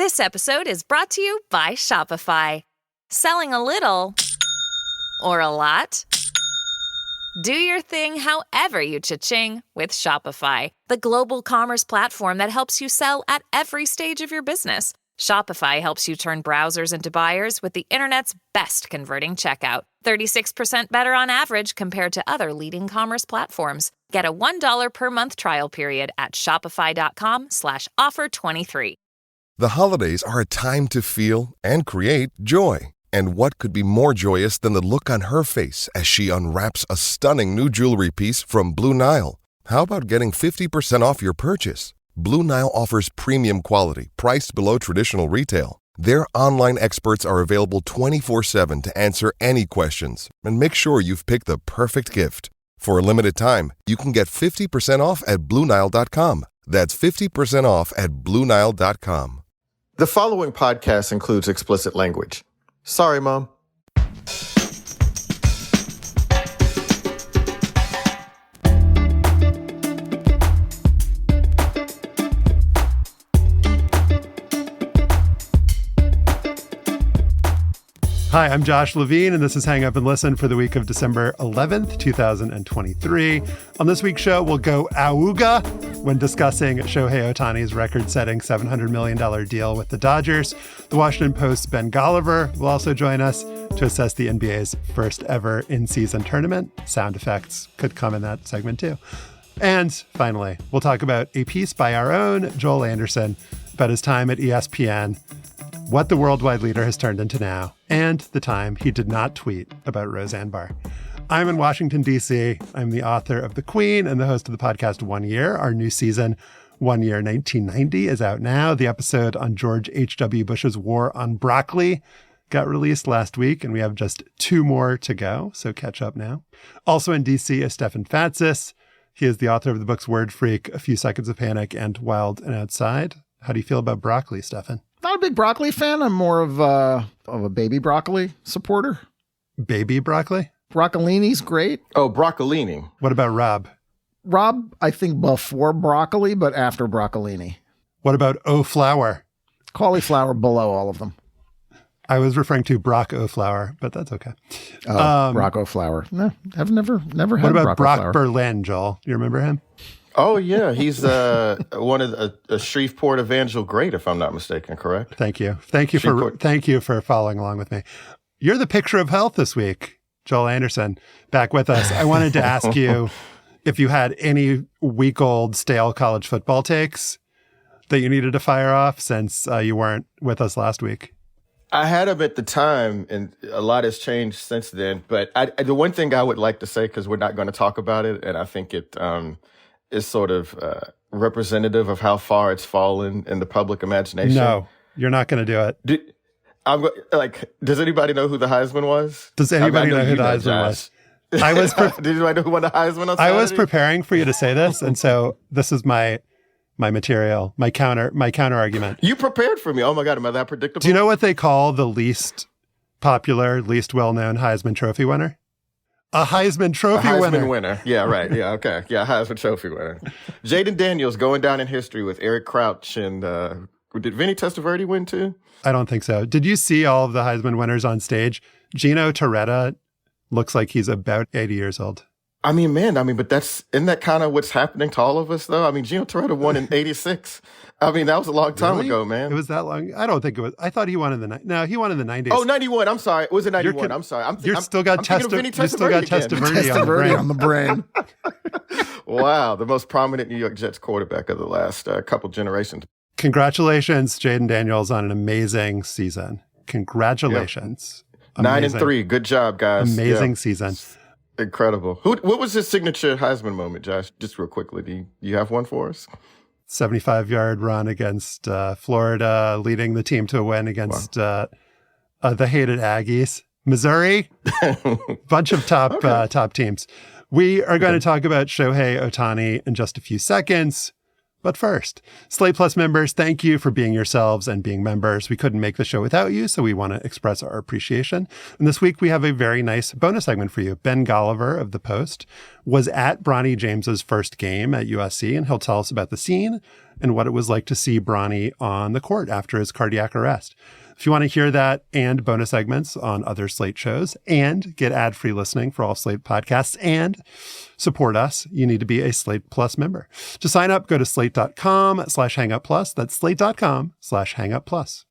This episode is brought to you by Shopify. Selling a little or a lot? Do your thing however you cha-ching with Shopify, the global commerce platform that helps you sell at every stage of your business. Shopify helps you turn browsers into buyers with the internet's best converting checkout. 36% better on average compared to other leading commerce platforms. Get a $1 per month trial period at shopify.com/offer23. The holidays are a time to feel and create joy. And what could be more joyous than the look on her face as she unwraps a stunning new jewelry piece from Blue Nile? How about getting 50% off your purchase? Blue Nile offers premium quality, priced below traditional retail. Their online experts are available 24/7 to answer any questions and make sure you've picked the perfect gift. For a limited time, you can get 50% off at BlueNile.com. That's 50% off at BlueNile.com. The following podcast includes explicit language. Sorry, Mom. Hi, I'm Josh Levin, and this is Hang Up and Listen for the week of December 11th, 2023. On this week's show, we'll go auga when discussing Shohei Ohtani's record-setting $700 million deal with the Dodgers. The Washington Post's Ben Golliver will also join us to assess the NBA's first ever in-season tournament. Sound effects could come in that segment too. And finally, we'll talk about a piece by our own Joel Anderson about his time at ESPN, what the worldwide leader has turned into now, and the time he did not tweet about Roseanne Barr. I'm in Washington, D.C. I'm the author of The Queen and the host of the podcast 1 Year. Our new season, 1 Year 1990, is out now. The episode on George H.W. Bush's war on broccoli got released last week, and we have just 2 more to go, so catch up now. Also in D.C. is Stefan Fatsis. He is the author of the books Word Freak, A Few Seconds of Panic, and Wild and Outside. How do you feel about broccoli, Stefan? Not a big broccoli fan. I'm more of a baby broccoli supporter. Baby broccoli? Broccolini's great. Oh, broccolini. What about Rob? Rob, I think before broccoli, but after broccolini. What about O-flower? Cauliflower below all of them. I was referring to Brock O-flower, but that's okay. Brock O-flower. No, I've never had What about Brock O-flower. Berlin, Joel? You remember him? Oh, yeah. He's one of a Shreveport Evangel great, if I'm not mistaken, correct? Thank you. Thank you for following along with me. You're the picture of health this week, Joel Anderson, back with us. I wanted to ask you if you had any week-old stale college football takes that you needed to fire off since you weren't with us last week. I had him at the time, and a lot has changed since then. But the one thing I would like to say, because we're not going to talk about it, and I think it is sort of representative of how far it's fallen in the public imagination. No, you're not going to do it. Does anybody know who the Heisman was? Does anybody know who the Heisman was? I was. Did anybody know who won the Heisman on Saturday? I was preparing for you to say this, and so this is my material, my counter argument. You prepared for me. Oh my God, am I that predictable? Do you know what they call the least popular, least well-known Heisman Trophy winner? A Heisman Trophy winner. Yeah, right. Yeah, okay. Yeah, Heisman Trophy winner. Jaden Daniels going down in history with Eric Crouch. And did Vinny Testaverde win too? I don't think so. Did you see all of the Heisman winners on stage? Gino Torretta looks like he's about 80 years old. But isn't that kind of what's happening to all of us, though? I mean, Gino Torretta won in 86. I mean, that was a long time ago, man. It was that long? I don't think it was. I thought he won in the 90s. Oh, 91. I'm sorry. It was in 91. I'm sorry. You still got Testaverde on the brain. Wow. The most prominent New York Jets quarterback of the last couple generations. Congratulations, Jaden Daniels, on an amazing season. Congratulations. Yep. 9-3. Good job, guys. Amazing season. Incredible. What was his signature Heisman moment, Josh? Just real quickly. Do you have one for us? 75-yard run against Florida, leading the team to a win against the hated Aggies. Missouri, bunch of top teams. We are going to talk about Shohei Ohtani in just a few seconds. But first, Slate Plus members, thank you for being yourselves and being members. We couldn't make the show without you, so we want to express our appreciation. And this week, we have a very nice bonus segment for you. Ben Golliver of The Post was at Bronny James's first game at USC, and he'll tell us about the scene and what it was like to see Bronny on the court after his cardiac arrest. If you want to hear that and bonus segments on other Slate shows and get ad-free listening for all Slate podcasts and support us, you need to be a Slate Plus member. To sign up, go to slate.com/hangupplus. That's slate.com/hangupplus.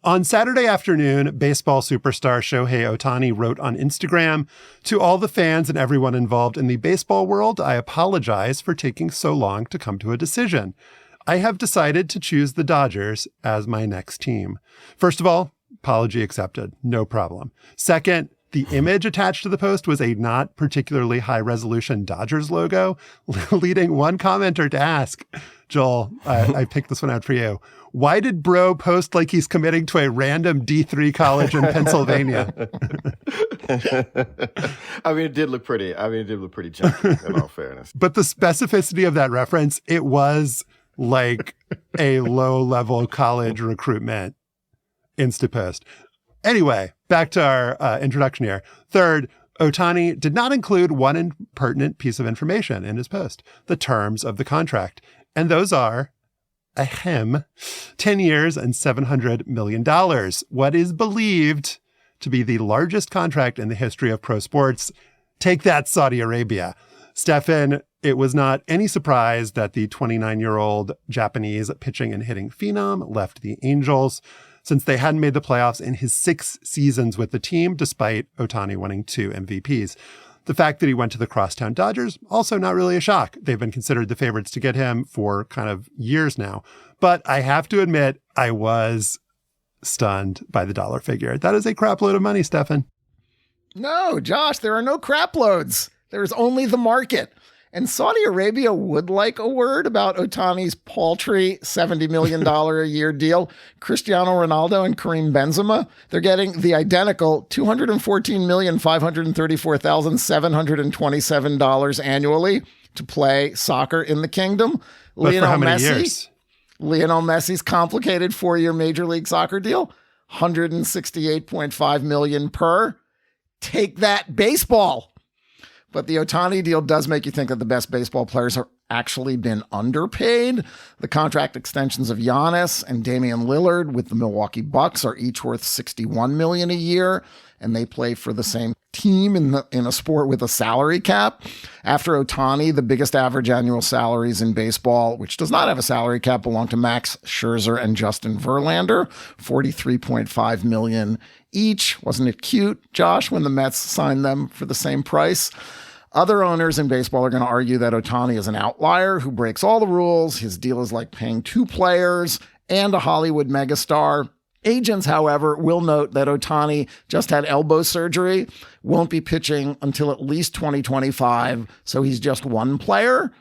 On Saturday afternoon, baseball superstar Shohei Ohtani wrote on Instagram, "To all the fans and everyone involved in the baseball world, I apologize for taking so long to come to a decision. I have decided to choose the Dodgers as my next team." First of all, apology accepted. No problem. Second, the image attached to the post was a not particularly high-resolution Dodgers logo, leading one commenter to ask, Joel, I picked this one out for you, why did bro post like he's committing to a random D3 college in Pennsylvania? I mean, it did look pretty junky, in all fairness. But the specificity of that reference, it was like a low-level college recruitment Instapost. Anyway, back to our introduction here. Third, Ohtani did not include one impertinent piece of information in his post, the terms of the contract. And those are, 10 years and $700 million, what is believed to be the largest contract in the history of pro sports. Take that, Saudi Arabia. Stefan, it was not any surprise that the 29-year-old Japanese pitching and hitting phenom left the Angels, since they hadn't made the playoffs in his 6 seasons with the team, despite Ohtani winning 2 MVPs. The fact that he went to the crosstown Dodgers, also not really a shock. They've been considered the favorites to get him for kind of years now. But I have to admit, I was stunned by the dollar figure. That is a crap load of money, Stefan. No, Josh, there are no crap loads. There's only the market. And Saudi Arabia would like a word about Ohtani's paltry $70 million a year deal. Cristiano Ronaldo and Karim Benzema, they're getting the identical $214,534,727 annually to play soccer in the kingdom. But for how many years? Lionel Messi's complicated 4-year Major League Soccer deal, $168.5 million per. Take that, baseball. But the Ohtani deal does make you think that the best baseball players have actually been underpaid. The contract extensions of Giannis and Damian Lillard with the Milwaukee Bucks are each worth $61 million a year, and they play for the same team in a sport with a salary cap. After Ohtani, the biggest average annual salaries in baseball, which does not have a salary cap, belong to Max Scherzer and Justin Verlander, $43.5 million each. Wasn't it cute, Josh, when the Mets signed them for the same price? Other owners in baseball are going to argue that Ohtani is an outlier who breaks all the rules. His deal is like paying 2 players and a Hollywood megastar. Agents, however, will note that Ohtani just had elbow surgery, won't be pitching until at least 2025, so he's just one player.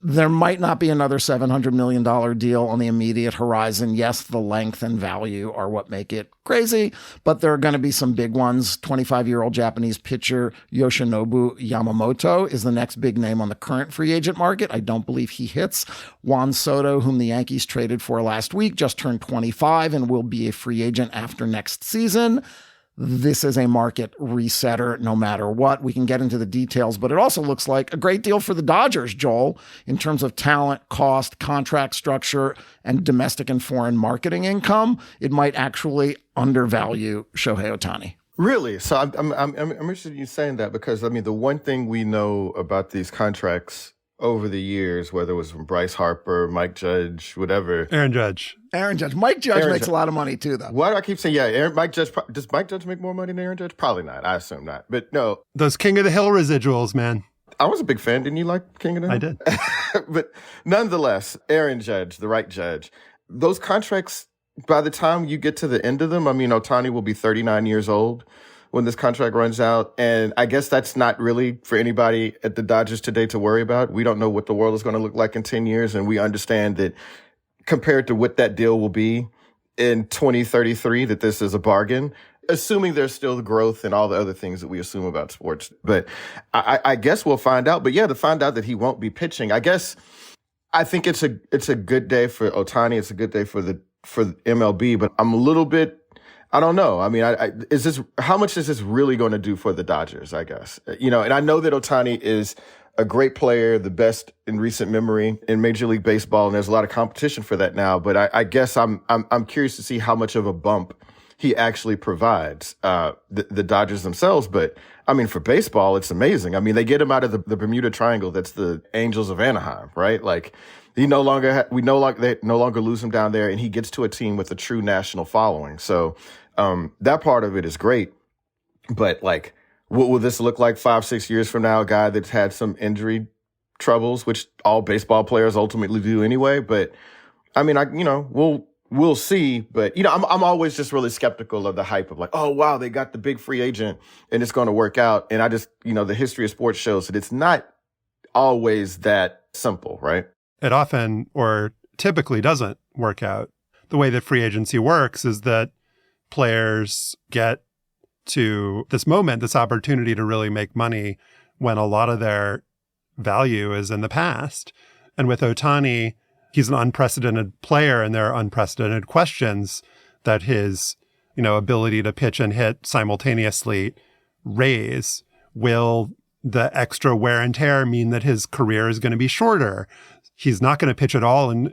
There might not be another $700 million deal on the immediate horizon. Yes, the length and value are what make it crazy, but there are going to be some big ones. 25-year-old Japanese pitcher Yoshinobu Yamamoto is the next big name on the current free agent market. I don't believe he hits. Juan Soto, whom the Yankees traded for last week, just turned 25 and will be a free agent after next season. This is a market resetter no matter what. We can get into the details, but it also looks like a great deal for the Dodgers, Joel, in terms of talent, cost, contract structure, and domestic and foreign marketing income. It might actually undervalue Shohei Ohtani. Really? So I'm interested in you saying that because, I mean, the one thing we know about these contracts over the years, whether it was from Bryce Harper, Mike Judge, whatever. Aaron Judge. Mike Judge makes a lot of money too, though. Why do I keep saying, Mike Judge? Does Mike Judge make more money than Aaron Judge? Probably not. I assume not. But no. Those King of the Hill residuals, man. I was a big fan. Didn't you like King of the Hill? I did. But nonetheless, Aaron Judge, the right Judge, those contracts, by the time you get to the end of them, I mean, Ohtani will be 39 years old when this contract runs out. And I guess that's not really for anybody at the Dodgers today to worry about. We don't know what the world is going to look like in 10 years. And we understand that compared to what that deal will be in 2033, that this is a bargain, assuming there's still growth and all the other things that we assume about sports. But I guess we'll find out. But yeah, to find out that he won't be pitching, I guess I think it's a good day for Ohtani. It's a good day for MLB, but I'm a little bit, I don't know. I mean, how much is this really going to do for the Dodgers, I guess? And I know that Ohtani is a great player, the best in recent memory in Major League Baseball, and there's a lot of competition for that now. But I guess I'm curious to see how much of a bump he actually provides the Dodgers themselves. But I mean, for baseball, it's amazing. I mean, they get him out of the Bermuda Triangle. That's the Angels of Anaheim, right? Like they no longer lose him down there, and he gets to a team with a true national following. So that part of it is great. But like, what will this look like 5-6 years from now? A guy that's had some injury troubles, which all baseball players ultimately do anyway. But I mean, we'll see. But I'm always just really skeptical of the hype of like, oh wow, they got the big free agent and it's going to work out. And I just, the history of sports shows that it's not always that simple, right? It often or typically doesn't work out. The way that free agency works is that players get to this moment, this opportunity to really make money when a lot of their value is in the past. And with Ohtani, he's an unprecedented player, and there are unprecedented questions that his, ability to pitch and hit simultaneously raise. Will the extra wear and tear mean that his career is going to be shorter? He's not going to pitch at all in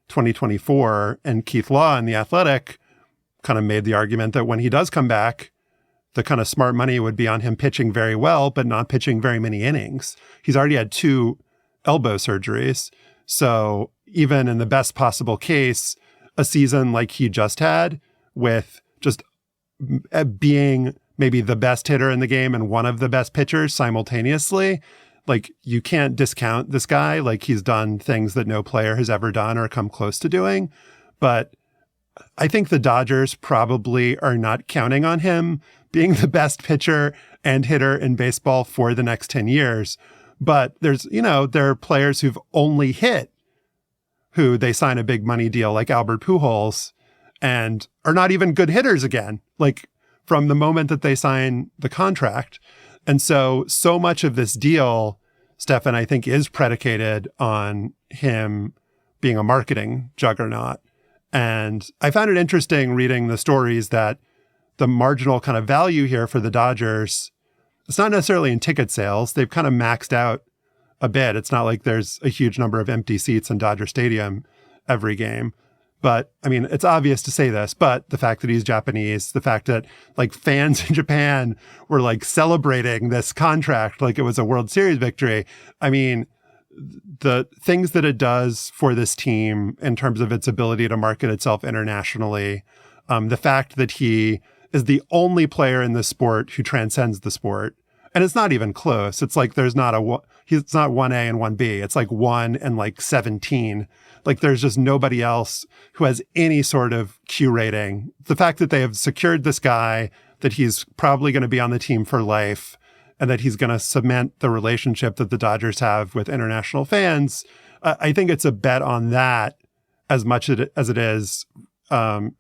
2024. And Keith Law in The Athletic kind of made the argument that when he does come back, the kind of smart money would be on him pitching very well, but not pitching very many innings. He's already had 2 elbow surgeries. So even in the best possible case, a season like he just had with just being maybe the best hitter in the game and one of the best pitchers simultaneously, like you can't discount this guy. Like he's done things that no player has ever done or come close to doing. But I think the Dodgers probably are not counting on him being the best pitcher and hitter in baseball for the next 10 years. But there are players who've only hit who they sign a big money deal like Albert Pujols and are not even good hitters again, like from the moment that they sign the contract. And so much of this deal, Stefan, I think is predicated on him being a marketing juggernaut. And I found it interesting reading the stories that the marginal kind of value here for the Dodgers, it's not necessarily in ticket sales. They've kind of maxed out a bit. It's not like there's a huge number of empty seats in Dodger Stadium every game. But I mean, it's obvious to say this, but the fact that he's Japanese, the fact that like fans in Japan were like celebrating this contract like it was a World Series victory. I mean, the things that it does for this team in terms of its ability to market itself internationally, the fact that he is the only player in this sport who transcends the sport. And it's not even close. It's like it's not 1A and 1B. It's like 1 and like 17. Like there's just nobody else who has any sort of Q rating. The fact that they have secured this guy, that he's probably going to be on the team for life, and that he's going to cement the relationship that the Dodgers have with international fans, I think it's a bet on that as much as it is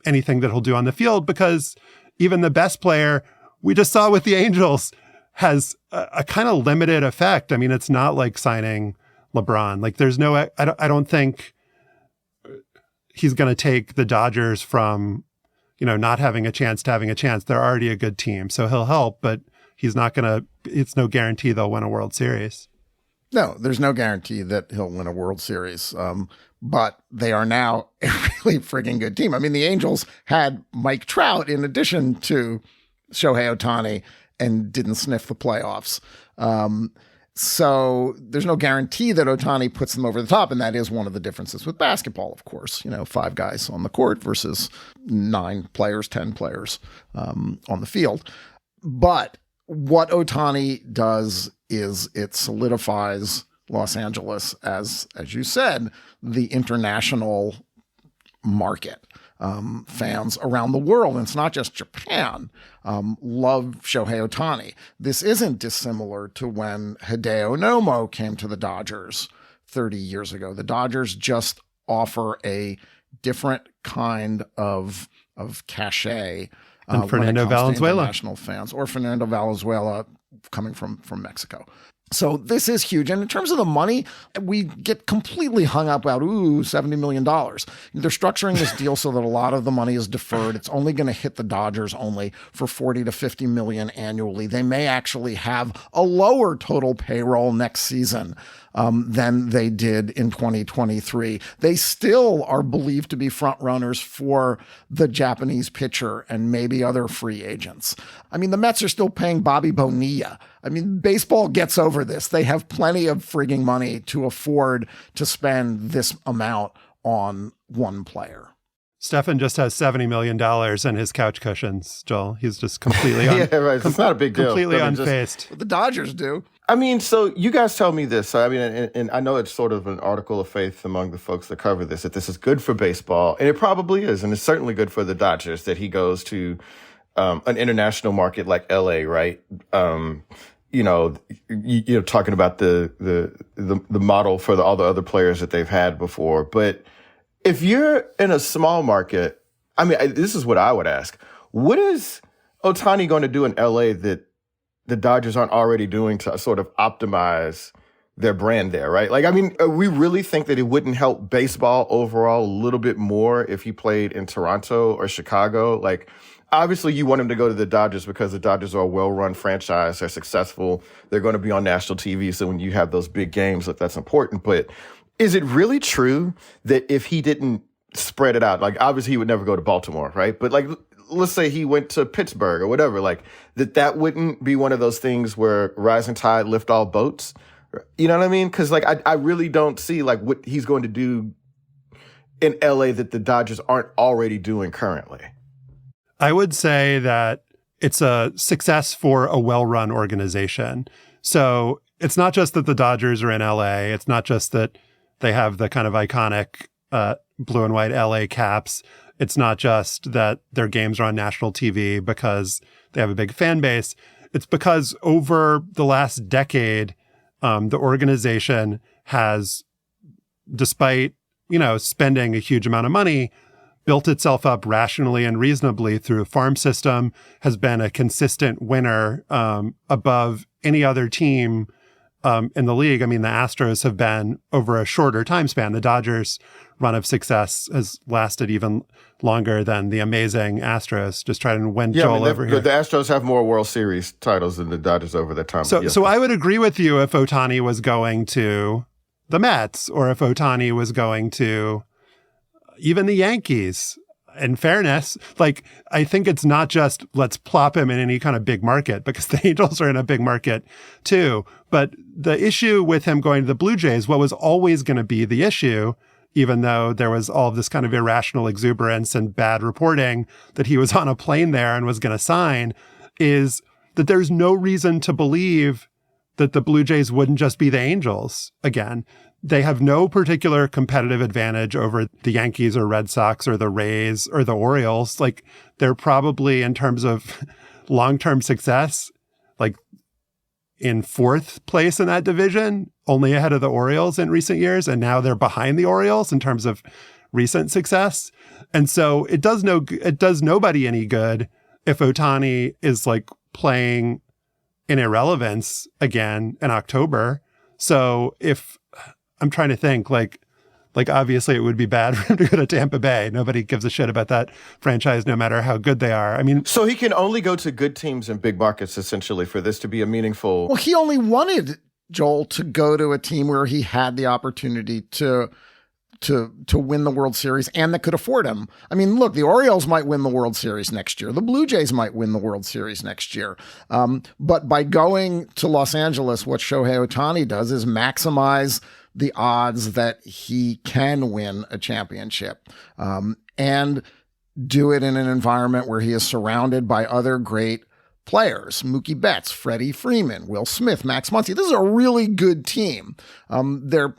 anything that he'll do on the field, because even the best player we just saw with the Angels has a kind of limited effect. I mean, it's not like signing LeBron. Like there's no, I don't think he's going to take the Dodgers from, not having a chance to having a chance. They're already a good team. So he'll help, but he's not going to, it's no guarantee they'll win a World Series. No, there's no guarantee that he'll win a World Series. But they are now a really frigging good team. I mean, the Angels had Mike Trout in addition to Shohei Ohtani and didn't sniff the playoffs. So there's no guarantee that Ohtani puts them over the top. And that is one of the differences with basketball, of course. 5 guys on the court versus 9 players, 10 players on the field. But what Ohtani does is it solidifies Los Angeles as you said, the international market. Fans around the world, and it's not just Japan, love Shohei Ohtani. This isn't dissimilar to when Hideo Nomo came to the Dodgers 30 years ago. The Dodgers just offer a different kind of cachet and Fernando Valenzuela, international fans, or Fernando Valenzuela coming from Mexico. So this is huge. And in terms of the money, we get completely hung up about, $70 million. They're structuring this deal so that a lot of the money is deferred. It's only going to hit the Dodgers only for $40 to $50 million annually. They may actually have a lower total payroll next season than they did in 2023. They still are believed to be front runners for the Japanese pitcher and maybe other free agents. I mean, the Mets are still paying Bobby Bonilla. I mean, baseball gets over this. They have plenty of frigging money to afford to spend this amount on one player. Stefan just has $70 million in his couch cushions, Joel. He's just completely yeah, right. It's not a big deal. Completely unfazed. What the Dodgers do. I mean, so you guys tell me this. I mean, and I know it's sort of an article of faith among the folks that cover this, that this is good for baseball. And it probably is. And it's certainly good for the Dodgers that he goes to an international market like LA, right? You're talking about the model for all the other players that they've had before. But if you're in a small market, I mean, this is what I would ask. What is Ohtani going to do in LA that the Dodgers aren't already doing to sort of optimize their brand there, right? Like, I mean, we really think that it wouldn't help baseball overall a little bit more if he played in Toronto or Chicago. Like, obviously you want him to go to the Dodgers because the Dodgers are a well-run franchise. They're successful. They're going to be on national TV. So when you have those big games, that's important. But is it really true that if he didn't spread it out, like obviously he would never go to Baltimore, right? But like, let's say he went to Pittsburgh or whatever, like that wouldn't be one of those things where rising tide lift all boats. You know what I mean? Because like I really don't see like what he's going to do in LA that the Dodgers aren't already doing currently. I would say that it's a success for a well-run organization. So it's not just that the Dodgers are in LA. It's not just that they have the kind of iconic blue and white LA caps. It's not just that their games are on national TV because they have a big fan base. It's because over the last decade, the organization has, despite, spending a huge amount of money, built itself up rationally and reasonably through a farm system, has been a consistent winner above any other team in the league. I mean, the Astros have been over a shorter time span. The Dodgers' run of success has lasted even longer than the amazing Astros. Just trying to win Joel over here. The Astros have more World Series titles than the Dodgers over that time. So I would agree with you if Ohtani was going to the Mets or if Ohtani was going to even the Yankees. In fairness, like, I think it's not just let's plop him in any kind of big market, because the Angels are in a big market too. But the issue with him going to the Blue Jays, what was always going to be the issue, even though there was all of this kind of irrational exuberance and bad reporting that he was on a plane there and was going to sign, is that there's no reason to believe that the Blue Jays wouldn't just be the Angels again. They have no particular competitive advantage over the Yankees or Red Sox or the Rays or the Orioles. Like, they're probably, in terms of long-term success, like in fourth place in that division, only ahead of the Orioles in recent years. And now they're behind the Orioles in terms of recent success. And so it does nobody any good if Ohtani is like playing in irrelevance again in October. So if I'm trying to think, like obviously it would be bad for him to go to Tampa Bay. Nobody gives a shit about that franchise, no matter how good they are. I mean, so he can only go to good teams in big markets, essentially, for this to be a meaningful. Well, he only wanted, Joel, to go to a team where he had the opportunity to win the World Series and that could afford him. I mean, look, the Orioles might win the World Series next year. The Blue Jays might win the World Series next year. But by going to Los Angeles, what Shohei Ohtani does is maximize the odds that he can win a championship, and do it in an environment where he is surrounded by other great players. Mookie Betts, Freddie Freeman, Will Smith, Max Muncy. This is a really good team. Their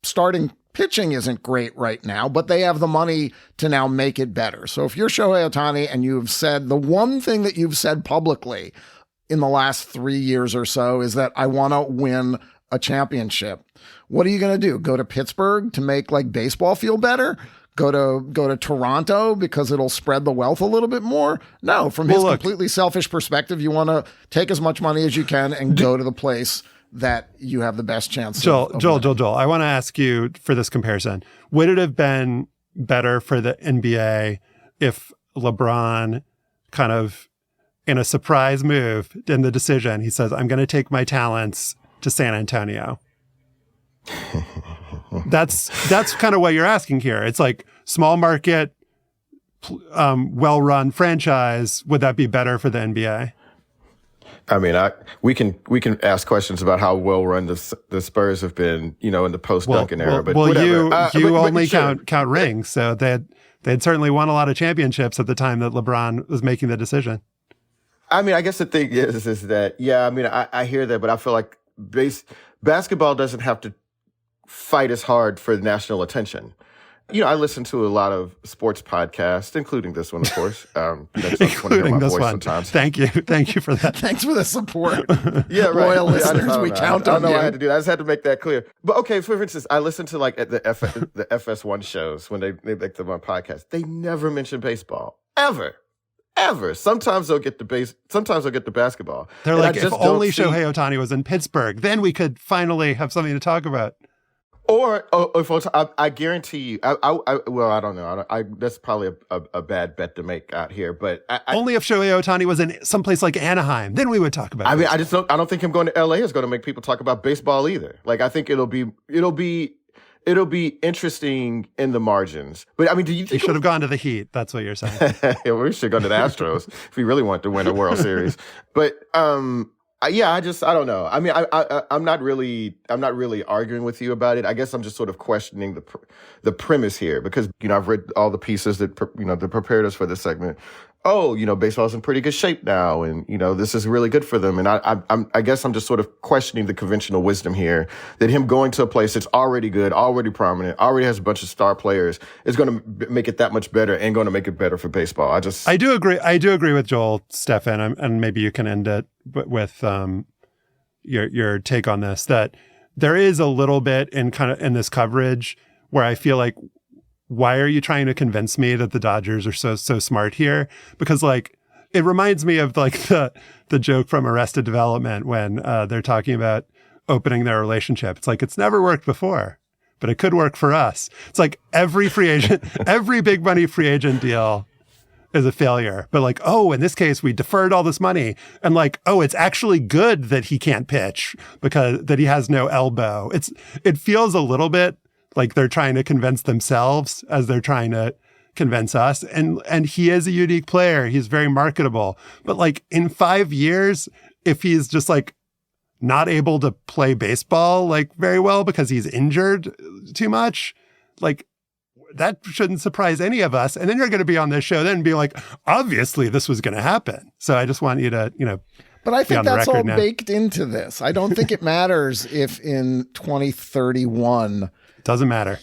starting pitching isn't great right now, but they have the money to now make it better. So if you're Shohei Ohtani and you've said the one thing that you've said publicly in the last 3 years or so is that I want to win a championship, what are you going to do? Go to Pittsburgh to make like baseball feel better? Go to Toronto because it'll spread the wealth a little bit more? No, from his completely selfish perspective, you want to take as much money as you can and go to the place that you have the best chance. Joel, I want to ask you for this comparison. Would it have been better for the NBA if LeBron kind of, in a surprise move in the decision, he says, I'm going to take my talents to San Antonio? That's kind of what you're asking here. It's like small market, well-run franchise. Would that be better for the NBA? I mean, we can ask questions about how well run the Spurs have been, in the post Duncan era. But whatever. you only count rings, so they'd certainly won a lot of championships at the time that LeBron was making the decision. I mean, I guess the thing is that I hear that, but I feel like basketball doesn't have to fight as hard for national attention. I listen to a lot of sports podcasts, including this one, of course. Including this one. Sometimes. Thank you for that. Thanks for the support. Yeah, right. Loyal listeners, we count on you. I don't know. I had to do that. I just had to make that clear. But okay, for instance, I listen to like the FS1 shows when they make them on podcasts. They never mention baseball ever. Sometimes they'll get the basketball. They're like, if only Shohei Ohtani was in Pittsburgh, then we could finally have something to talk about. Or if I guarantee you, I don't know. That's probably a bad bet to make out here. But only if Shohei Ohtani was in someplace like Anaheim, then we would talk about it. I mean, I don't think him going to LA is going to make people talk about baseball either. Like, I think it'll be interesting in the margins. But I mean, do you think he should have gone to the Heat? That's what you're saying. Yeah, we should go to the Astros if we really want to win a World Series. But I don't know. I mean, I'm not really arguing with you about it. I guess I'm just sort of questioning the premise here because, I've read all the pieces that, that prepared us for this segment. Oh, baseball's in pretty good shape now and, this is really good for them. And I guess I'm just sort of questioning the conventional wisdom here that him going to a place that's already good, already prominent, already has a bunch of star players is going to make it that much better and going to make it better for baseball. I do agree with Joel, Stefan, and maybe you can end it with your take on this, that there is a little bit in this coverage where I feel like, why are you trying to convince me that the Dodgers are so smart here? Because it reminds me of the joke from Arrested Development when they're talking about opening their relationship. It's like, it's never worked before, but it could work for us. It's like every free agent, every big money free agent deal is a failure. But in this case, we deferred all this money. And it's actually good that he can't pitch because that he has no elbow. It feels a little bit like they're trying to convince themselves as they're trying to convince us. And he is a unique player. He's very marketable. But in 5 years, if he's just not able to play baseball very well because he's injured too much, that shouldn't surprise any of us. And then you're going to be on this show then and be like, obviously this was going to happen. So I just want you to, but I think that's all now. Baked into this. I don't think it matters if in 2031... Doesn't matter.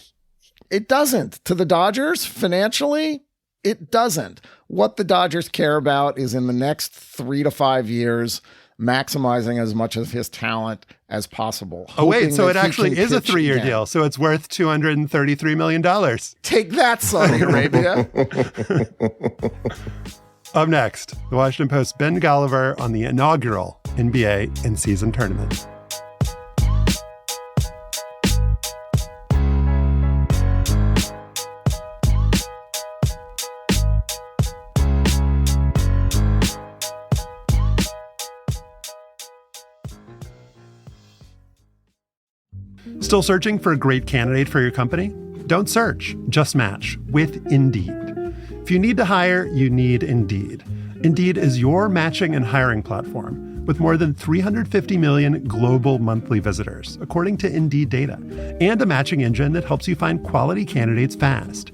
It doesn't. To the Dodgers, financially, it doesn't. What the Dodgers care about is in the next 3 to 5 years, maximizing as much of his talent as possible. Oh, wait, so it actually is a 3-year deal. So it's worth $233 million. Take that, Saudi Arabia. Up next, the Washington Post's Ben Golliver on the inaugural NBA in-season tournament. Still searching for a great candidate for your company? Don't search, just match with Indeed. If you need to hire, you need Indeed. Indeed is your matching and hiring platform with more than 350 million global monthly visitors, according to Indeed data, and a matching engine that helps you find quality candidates fast.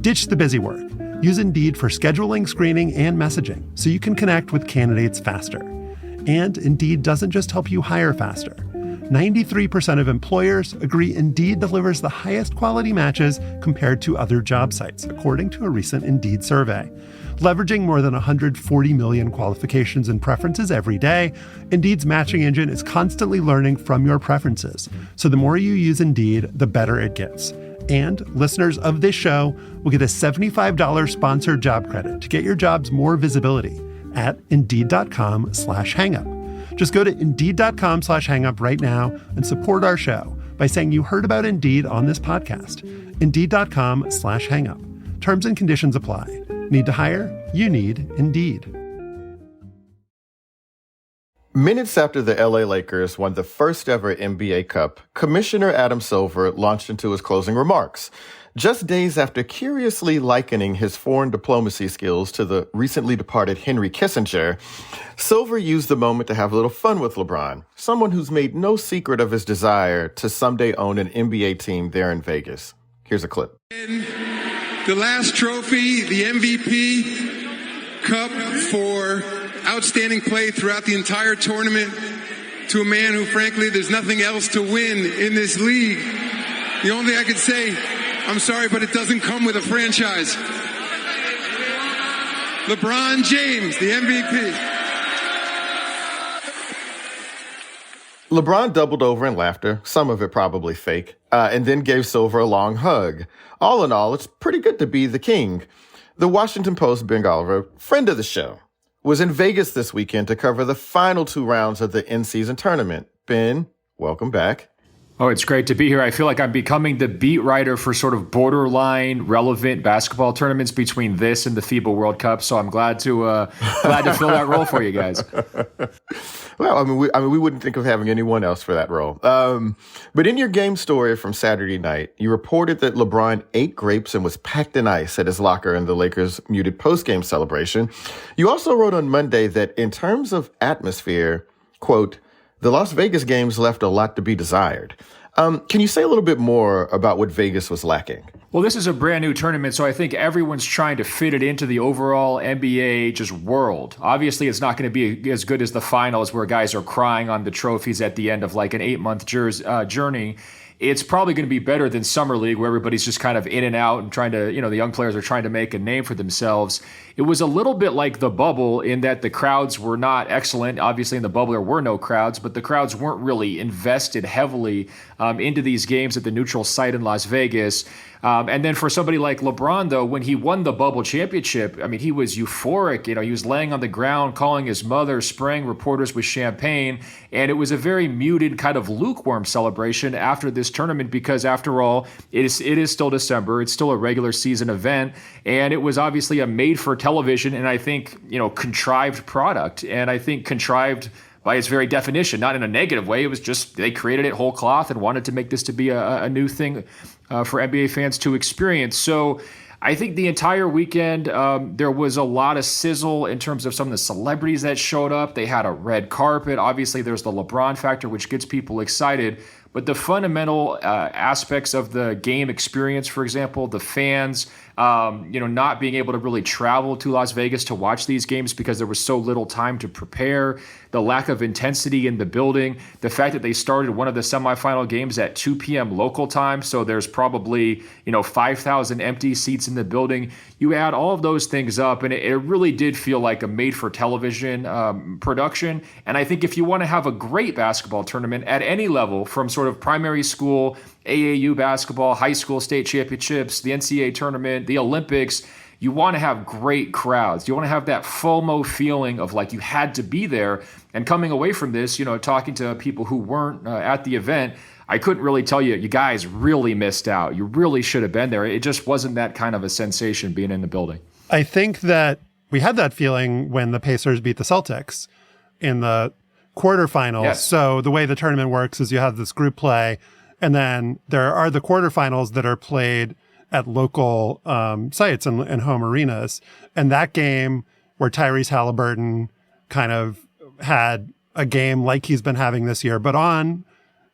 Ditch the busy work. Use Indeed for scheduling, screening, and messaging so you can connect with candidates faster. And Indeed doesn't just help you hire faster. 93% of employers agree Indeed delivers the highest quality matches compared to other job sites, according to a recent Indeed survey. Leveraging more than 140 million qualifications and preferences every day, Indeed's matching engine is constantly learning from your preferences. So the more you use Indeed, the better it gets. And listeners of this show will get a $75 sponsored job credit to get your jobs more visibility at Indeed.com/hangup. Just go to Indeed.com/hangup right now and support our show by saying you heard about Indeed on this podcast. Indeed.com/hangup. Terms and conditions apply. Need to hire? You need Indeed. Minutes after the LA Lakers won the first ever NBA Cup, Commissioner Adam Silver launched into his closing remarks. Just days after curiously likening his foreign diplomacy skills to the recently departed Henry Kissinger, Silver used the moment to have a little fun with LeBron, someone who's made no secret of his desire to someday own an NBA team there in Vegas. Here's a clip. And the last trophy, the MVP Cup for outstanding play throughout the entire tournament, to a man who, frankly, there's nothing else to win in this league. The only thing I could say, I'm sorry, but it doesn't come with a franchise. LeBron James, the MVP. LeBron doubled over in laughter, some of it probably fake, and then gave Silver a long hug. All in all, it's pretty good to be the king. The Washington Post's Ben Golliver, friend of the show, was in Vegas this weekend to cover the final 2 rounds of the in-season tournament. Ben, welcome back. Oh, it's great to be here. I feel like I'm becoming the beat writer for sort of borderline relevant basketball tournaments between this and the FIBA World Cup. So I'm glad to fill that role for you guys. Well, I mean, we wouldn't think of having anyone else for that role. But in your game story from Saturday night, you reported that LeBron ate grapes and was packed in ice at his locker in the Lakers' muted post-game celebration. You also wrote on Monday that in terms of atmosphere, quote, the Las Vegas games left a lot to be desired. Can you say a little bit more about what Vegas was lacking? Well, this is a brand new tournament, so I think everyone's trying to fit it into the overall NBA just world. Obviously, it's not going to be as good as the finals where guys are crying on the trophies at the end of like an 8-month journey. It's probably going to be better than Summer League, where everybody's just kind of in and out and trying to, the young players are trying to make a name for themselves. It was a little bit like the bubble in that the crowds were not excellent. Obviously, in the bubble, there were no crowds, but the crowds weren't really invested heavily into these games at the neutral site in Las Vegas. And then for somebody like LeBron, though, when he won the bubble championship, I mean, he was euphoric. He was laying on the ground, calling his mother, spraying reporters with champagne. And it was a very muted, kind of lukewarm celebration after this tournament because, after all, it is still December. It's still a regular season event. And it was obviously a made-for-television and I think, contrived product. And I think contrived by its very definition, not in a negative way. It was just they created it whole cloth and wanted to make this to be a new thing for NBA fans to experience. So I think the entire weekend, there was a lot of sizzle in terms of some of the celebrities that showed up. They had a red carpet. Obviously, there's the LeBron factor, which gets people excited. But the fundamental aspects of the game experience, for example, the fans, not being able to really travel to Las Vegas to watch these games because there was so little time to prepare, the lack of intensity in the building, the fact that they started one of the semifinal games at 2 p.m. local time, so there's probably 5,000 empty seats in the building. You add all of those things up, and it really did feel like a made-for-television production. And I think if you want to have a great basketball tournament at any level, from sort of primary school, AAU basketball, high school state championships, the NCAA tournament, the Olympics, you want to have great crowds. You want to have that FOMO feeling of like you had to be there. And coming away from this, talking to people who weren't at the event, I couldn't really tell you, you guys really missed out. You really should have been there. It just wasn't that kind of a sensation being in the building. I think that we had that feeling when the Pacers beat the Celtics in the quarterfinals. Yes. So the way the tournament works is you have this group play, and then there are the quarterfinals that are played at local sites and home arenas. And that game where Tyrese Halliburton kind of had a game like he's been having this year, but on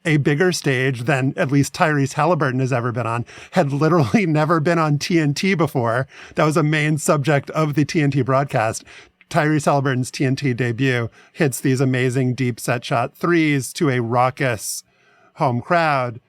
a bigger stage than at least Tyrese Halliburton has ever been on, had literally never been on TNT before. That was a main subject of the TNT broadcast. Tyrese Halliburton's TNT debut hits these amazing deep set shot threes to a raucous home crowd.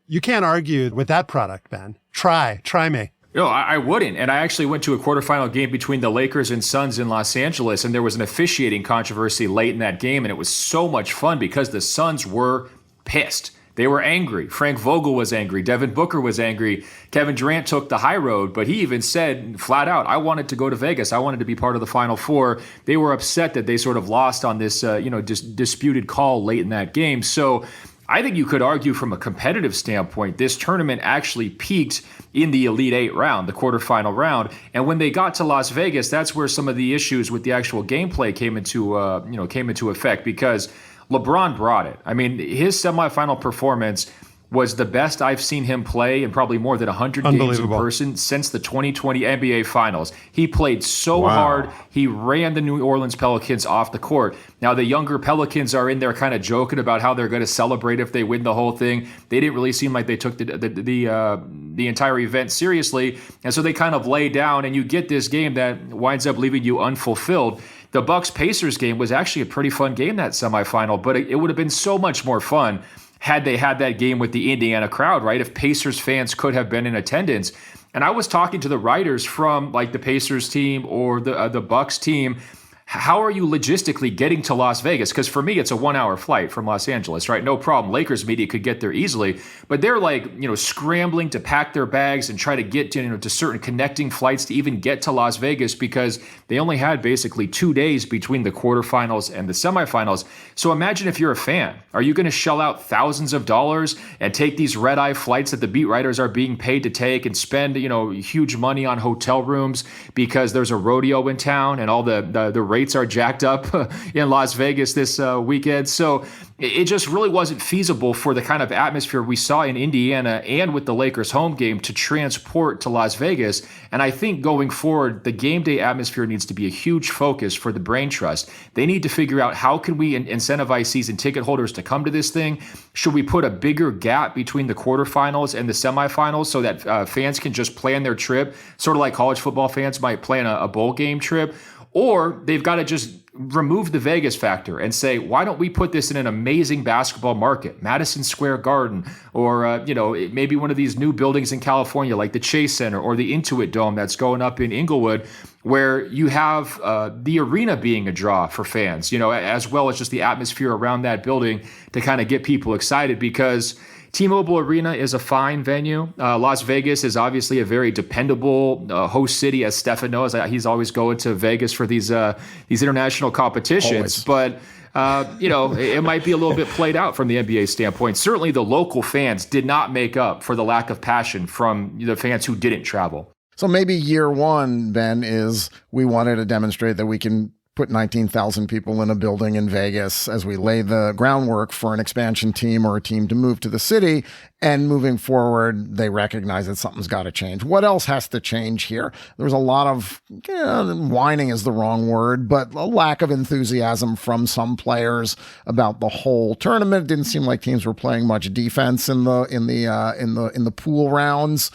You can't argue with that product, Ben. Try me. No, I wouldn't. And I actually went to a quarterfinal game between the Lakers and Suns in Los Angeles, and there was an officiating controversy late in that game, and it was so much fun because the Suns were pissed. They were angry. Frank Vogel was angry. Devin Booker was angry. Kevin Durant took the high road, but he even said flat out, I wanted to go to Vegas. I wanted to be part of the Final Four. They were upset that they sort of lost on this, disputed call late in that game. So I think you could argue from a competitive standpoint, this tournament actually peaked in the Elite Eight round, the quarterfinal round. And when they got to Las Vegas, that's where some of the issues with the actual gameplay came into effect, because LeBron brought it. I mean, his semifinal performance was the best I've seen him play in probably more than 100 games in person since the 2020 NBA Finals. He played so hard. He ran the New Orleans Pelicans off the court. Now, the younger Pelicans are in there kind of joking about how they're going to celebrate if they win the whole thing. They didn't really seem like they took the entire event seriously. And so they kind of lay down, and you get this game that winds up leaving you unfulfilled. The Bucks-Pacers game was actually a pretty fun game, that semifinal, but it would have been so much more fun had they had that game with the Indiana crowd, right? If Pacers fans could have been in attendance. And I was talking to the writers from like the Pacers team or the Bucks team. How are you logistically getting to Las Vegas? Because for me, it's a 1-hour flight from Los Angeles, right? No problem. Lakers media could get there easily, but they're like, scrambling to pack their bags and try to get to certain connecting flights to even get to Las Vegas, because they only had basically 2 days between the quarterfinals and the semifinals. So imagine if you're a fan, are you going to shell out thousands of dollars and take these red-eye flights that the beat writers are being paid to take and spend, huge money on hotel rooms because there's a rodeo in town and all the rates are jacked up in Las Vegas this weekend. So it just really wasn't feasible for the kind of atmosphere we saw in Indiana and with the Lakers home game to transport to Las Vegas. And I think going forward, the game day atmosphere needs to be a huge focus for the Brain Trust. They need to figure out, how can we incentivize season ticket holders to come to this thing? Should we put a bigger gap between the quarterfinals and the semifinals so that fans can just plan their trip, sort of like college football fans might plan a bowl game trip? Or they've got to just remove the Vegas factor and say, why don't we put this in an amazing basketball market, Madison Square Garden, or maybe one of these new buildings in California like the Chase Center or the Intuit Dome that's going up in Inglewood, where you have the arena being a draw for fans, as well as just the atmosphere around that building to kind of get people excited, because T-Mobile Arena is a fine venue. Las Vegas is obviously a very dependable host city, as Stefan knows. He's always going to Vegas for these international competitions. Always. But it might be a little bit played out from the NBA standpoint. Certainly the local fans did not make up for the lack of passion from the fans who didn't travel. So maybe year one, Ben, is we wanted to demonstrate that we can put 19,000 people in a building in Vegas as we lay the groundwork for an expansion team or a team to move to the city. And moving forward, they recognize that something's got to change. What else has to change here? There was a lot of, whining is the wrong word, but a lack of enthusiasm from some players about the whole tournament. It didn't seem like teams were playing much defense in the pool rounds.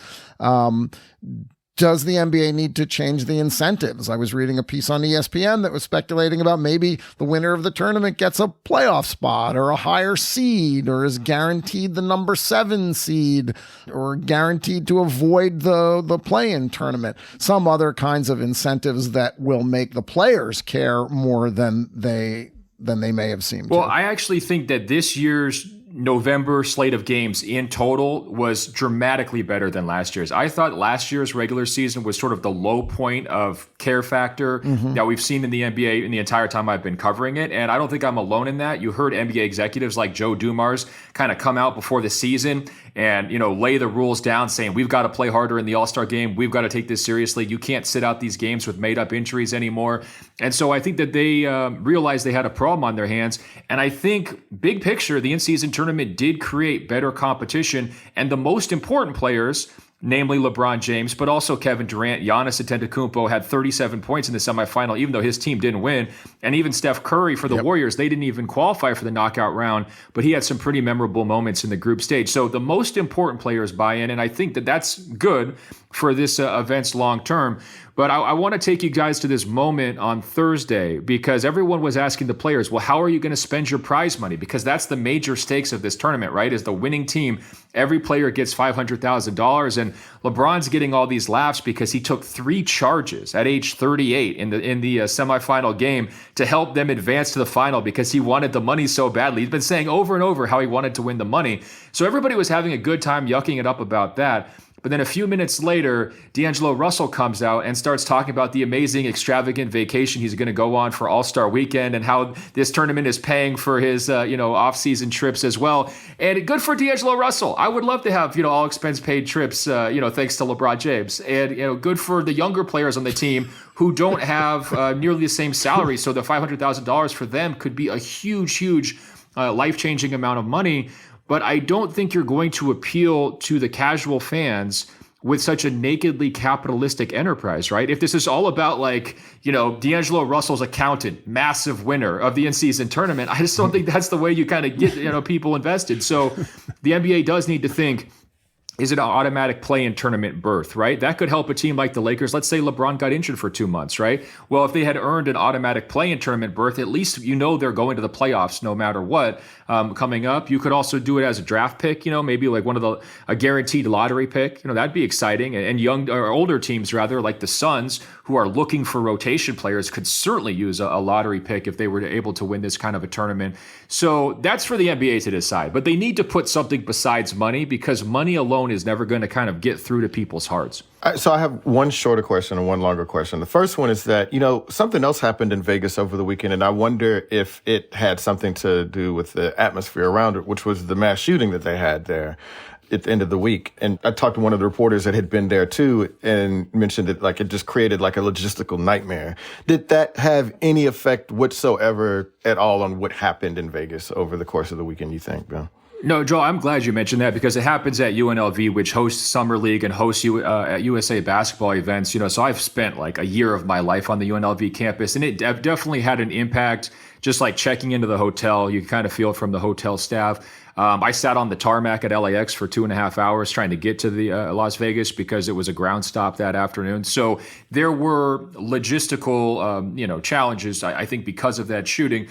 Does the NBA need to change the incentives? I was reading a piece on ESPN that was speculating about maybe the winner of the tournament gets a playoff spot or a higher seed, or is guaranteed the number 7 seed, or guaranteed to avoid the play-in tournament. Some other kinds of incentives that will make the players care more than they may have seemed. Well, I actually think that this year's November slate of games in total was dramatically better than last year's. I thought last year's regular season was sort of the low point of care factor that we've seen in the NBA in the entire time I've been covering it. And I don't think I'm alone in that. You heard NBA executives like Joe Dumars kind of come out before the season and, lay the rules down, saying we've got to play harder in the All-Star game. We've got to take this seriously. You can't sit out these games with made-up injuries anymore. And so I think that they realized they had a problem on their hands. And I think, big picture, the in-season tournament did create better competition. And the most important players, namely LeBron James, but also Kevin Durant, Giannis Antetokounmpo had 37 points in the semifinal, even though his team didn't win. And even Steph Curry for the Warriors, they didn't even qualify for the knockout round, but he had some pretty memorable moments in the group stage. So the most important players buy in, and I think that that's good. for this event's long term. But I want to take you guys to this moment on Thursday because everyone was asking the players, well, how are you going to spend your prize money? Because that's the major stakes of this tournament, right? Is the winning team. Every player gets $500,000. And LeBron's getting all these laughs because he took 3 charges at age 38 in the semifinal game to help them advance to the final because he wanted the money so badly. He's been saying over and over how he wanted to win the money. So everybody was having a good time yucking it up about that. But then a few minutes later, D'Angelo Russell comes out and starts talking about the amazing, extravagant vacation he's going to go on for All-Star Weekend and how this tournament is paying for his, off-season trips as well. And good for D'Angelo Russell. I would love to have, all expense-paid trips, thanks to LeBron James. And, good for the younger players on the team who don't have nearly the same salary. So the $500,000 for them could be a huge, life-changing amount of money. But I don't think you're going to appeal to the casual fans with such a nakedly capitalistic enterprise, right? If this is all about D'Angelo Russell's accountant, massive winner of the in-season tournament, I just don't think that's the way you kind of get, people invested. So the NBA does need to think, is it an automatic play-in tournament berth, right? That could help a team like the Lakers. Let's say LeBron got injured for 2 months, right? Well, if they had earned an automatic play-in tournament berth, at least they're going to the playoffs no matter what coming up. You could also do it as a draft pick, maybe like a guaranteed lottery pick. That'd be exciting. And young or older teams, rather, like the Suns, who are looking for rotation players, could certainly use a lottery pick if they were able to win this kind of a tournament. So that's for the NBA to decide. But they need to put something besides money because money alone is never going to kind of get through to people's hearts. So I have one shorter question and one longer question. The first one is that, something else happened in Vegas over the weekend, and I wonder if it had something to do with the atmosphere around it, which was the mass shooting that they had there at the end of the week. And I talked to one of the reporters that had been there too and mentioned that it just created a logistical nightmare. Did that have any effect whatsoever at all on what happened in Vegas over the course of the weekend, you think, Bill? No, Joel, I'm glad you mentioned that because it happens at UNLV, which hosts Summer League and hosts USA basketball events. So I've spent a year of my life on the UNLV campus, and it definitely had an impact. Just checking into the hotel, you kind of feel it from the hotel staff. I sat on the tarmac at LAX for 2.5 hours trying to get to the Las Vegas because it was a ground stop that afternoon. So there were logistical, challenges, I think, because of that shooting.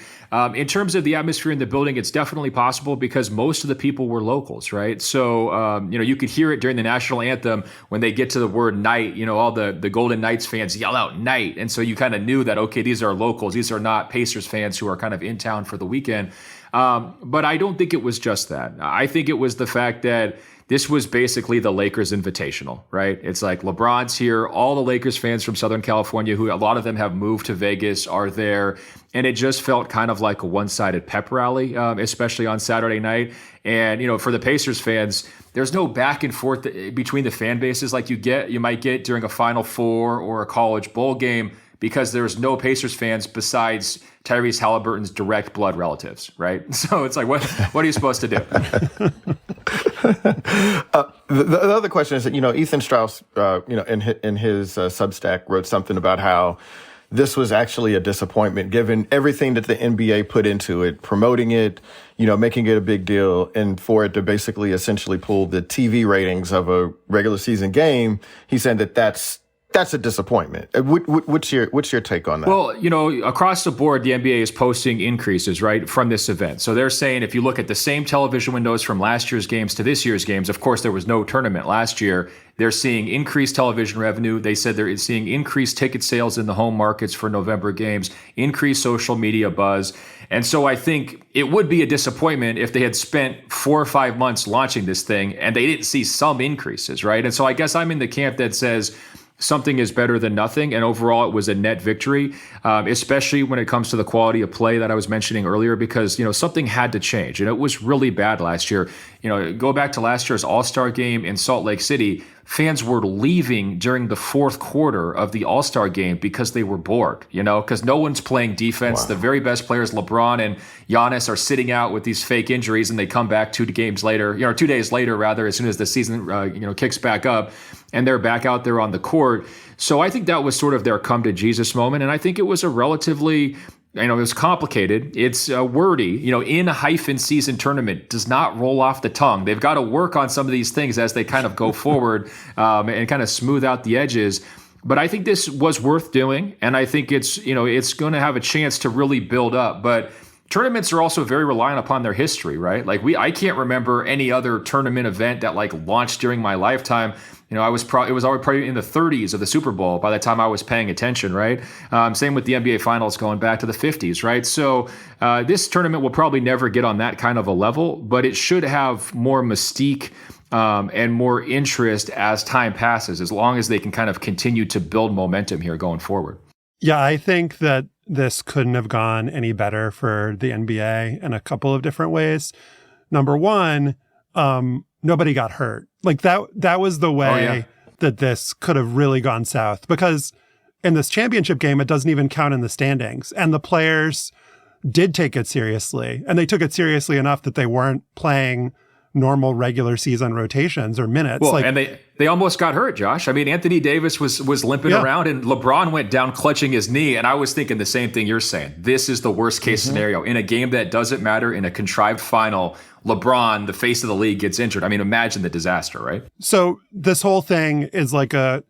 In terms of the atmosphere in the building, it's definitely possible because most of the people were locals, right? So, you could hear it during the national anthem when they get to the word night, all the Golden Knights fans yell out night. And so you kind of knew that, okay, these are locals. These are not Pacers fans who are kind of in town for the weekend. But I don't think it was just that. I think it was the fact that this was basically the Lakers Invitational, right? It's LeBron's here. All the Lakers fans from Southern California, who a lot of them have moved to Vegas, are there. And it just felt kind of like a one-sided pep rally, especially on Saturday night. And, for the Pacers fans, there's no back and forth between the fan bases like you might get during a Final Four or a college bowl game because there's no Pacers fans besides Tyrese Halliburton's direct blood relatives, right? So it's what are you supposed to do? The other question is that, Ethan Strauss, in his Substack wrote something about how this was actually a disappointment given everything that the NBA put into it, promoting it, making it a big deal, and for it to basically essentially pull the TV ratings of a regular season game. He said that's a disappointment. What's your take on that? Well, across the board, the NBA is posting increases, right, from this event. So they're saying if you look at the same television windows from last year's games to this year's games, of course, there was no tournament last year. They're seeing increased television revenue. They said they're seeing increased ticket sales in the home markets for November games, increased social media buzz. And so I think it would be a disappointment if they had spent 4 or 5 months launching this thing and they didn't see some increases, right? And so I guess I'm in the camp that says something is better than nothing. And overall, it was a net victory, especially when it comes to the quality of play that I was mentioning earlier, because, something had to change. And it was really bad last year. Go back to last year's All-Star game in Salt Lake City. Fans were leaving during the fourth quarter of the All-Star game because they were bored, because no one's playing defense. Wow. The very best players, LeBron and Giannis, are sitting out with these fake injuries, and they come back 2 days later, 2 days later, rather, as soon as the season, kicks back up, and they're back out there on the court. So I think that was sort of their come to Jesus moment. And I think it was a relatively, it was complicated. It's wordy. In season tournament does not roll off the tongue. They've got to work on some of these things as they kind of go forward and kind of smooth out the edges. But I think this was worth doing, and I think it's going to have a chance to really build up. But tournaments are also very reliant upon their history, right? Like I can't remember any other tournament event that like launched during my lifetime. It was probably in the 30s of the Super Bowl by the time I was paying attention, right? Same with the NBA Finals going back to the 50s, right? So this tournament will probably never get on that kind of a level, but it should have more mystique and more interest as time passes, as long as they can kind of continue to build momentum here going forward. Yeah, I think that this couldn't have gone any better for the NBA in a couple of different ways. Number one, nobody got hurt. Like that was the way that this could have really gone south, because in this championship game, it doesn't even count in the standings. And the players did take it seriously, and they took it seriously enough that they weren't playing normal regular season rotations or minutes. Well, and they almost got hurt, Josh. I mean, Anthony Davis was limping around, and LeBron went down clutching his knee. And I was thinking the same thing you're saying. This is the worst case scenario. In a game that doesn't matter, in a contrived final, LeBron, the face of the league, gets injured. I mean, imagine the disaster, right? So this whole thing is like a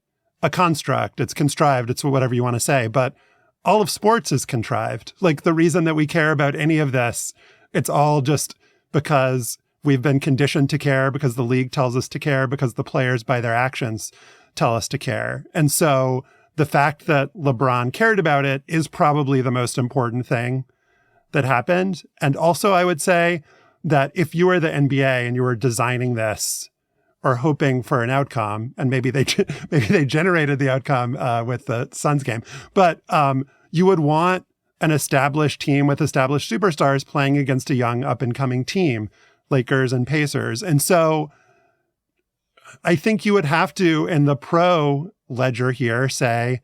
construct. It's contrived. It's whatever you want to say. But all of sports is contrived. Like the reason that we care about any of this, it's all just because we've been conditioned to care, because the league tells us to care, because the players by their actions tell us to care. And so the fact that LeBron cared about it is probably the most important thing that happened. And also I would say that if you were the NBA and you were designing this or hoping for an outcome, and maybe they generated the outcome with the Suns game, but you would want an established team with established superstars playing against a young up-and-coming team, Lakers and Pacers. And so I think you would have to, in the pro ledger here, say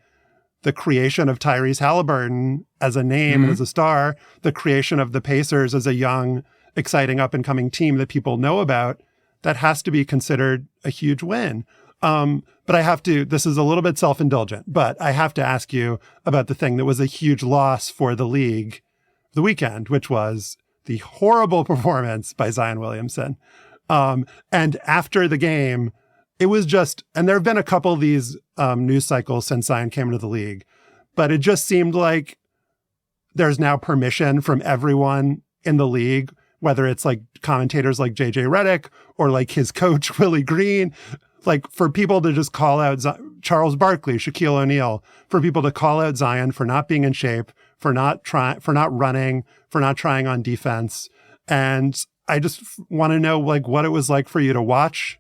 the creation of Tyrese Halliburton as a name, as a star, the creation of the Pacers as a young, exciting up-and-coming team that people know about, that has to be considered a huge win. But I have to, this is a little bit self-indulgent, but I have to ask you about the thing that was a huge loss for the league the weekend, which was the horrible performance by Zion Williamson. And after the game, it was just, and there have been a couple of these news cycles since Zion came into the league, but it just seemed like there's now permission from everyone in the league, whether it's like commentators like JJ Redick or like his coach, Willie Green, like for people to just call out Charles Barkley, Shaquille O'Neal, for people to call out Zion for not being in shape, for not running, for not trying on defense. And I just want to know like what it was like for you to watch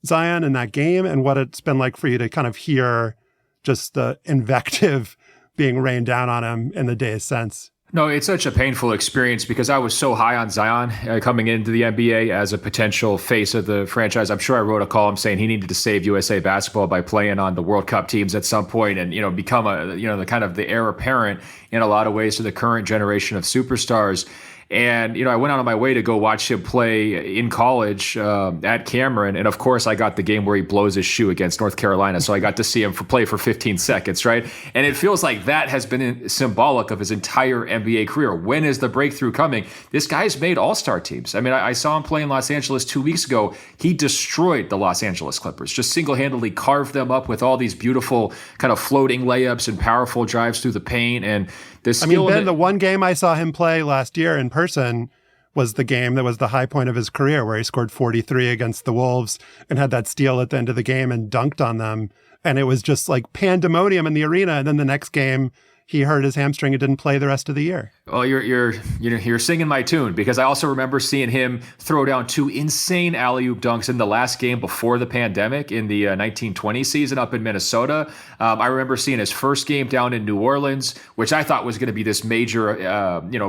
Zion in that game, and what it's been like for you to kind of hear just the invective being rained down on him in the days since. No, it's such a painful experience because I was so high on Zion coming into the NBA as a potential face of the franchise. I'm sure I wrote a column saying he needed to save USA basketball by playing on the World Cup teams at some point and, become the kind of the heir apparent in a lot of ways to the current generation of superstars. And, I went out on my way to go watch him play in college at Cameron. And of course, I got the game where he blows his shoe against North Carolina. So I got to see him play for 15 seconds, right? And it feels like that has been symbolic of his entire NBA career. When is the breakthrough coming? This guy's made all-star teams. I mean, I saw him play in Los Angeles 2 weeks ago. He destroyed the Los Angeles Clippers, just single-handedly carved them up with all these beautiful kind of floating layups and powerful drives through the paint. And Ben, the one game I saw him play last year in person was the game that was the high point of his career, where he scored 43 against the Wolves and had that steal at the end of the game and dunked on them. And it was just like pandemonium in the arena. And then the next game, he hurt his hamstring and didn't play the rest of the year. Well, you're singing my tune, because I also remember seeing him throw down 2 insane alley-oop dunks in the last game before the pandemic in the 1920 season up in Minnesota. I remember seeing his first game down in New Orleans, which I thought was going to be this major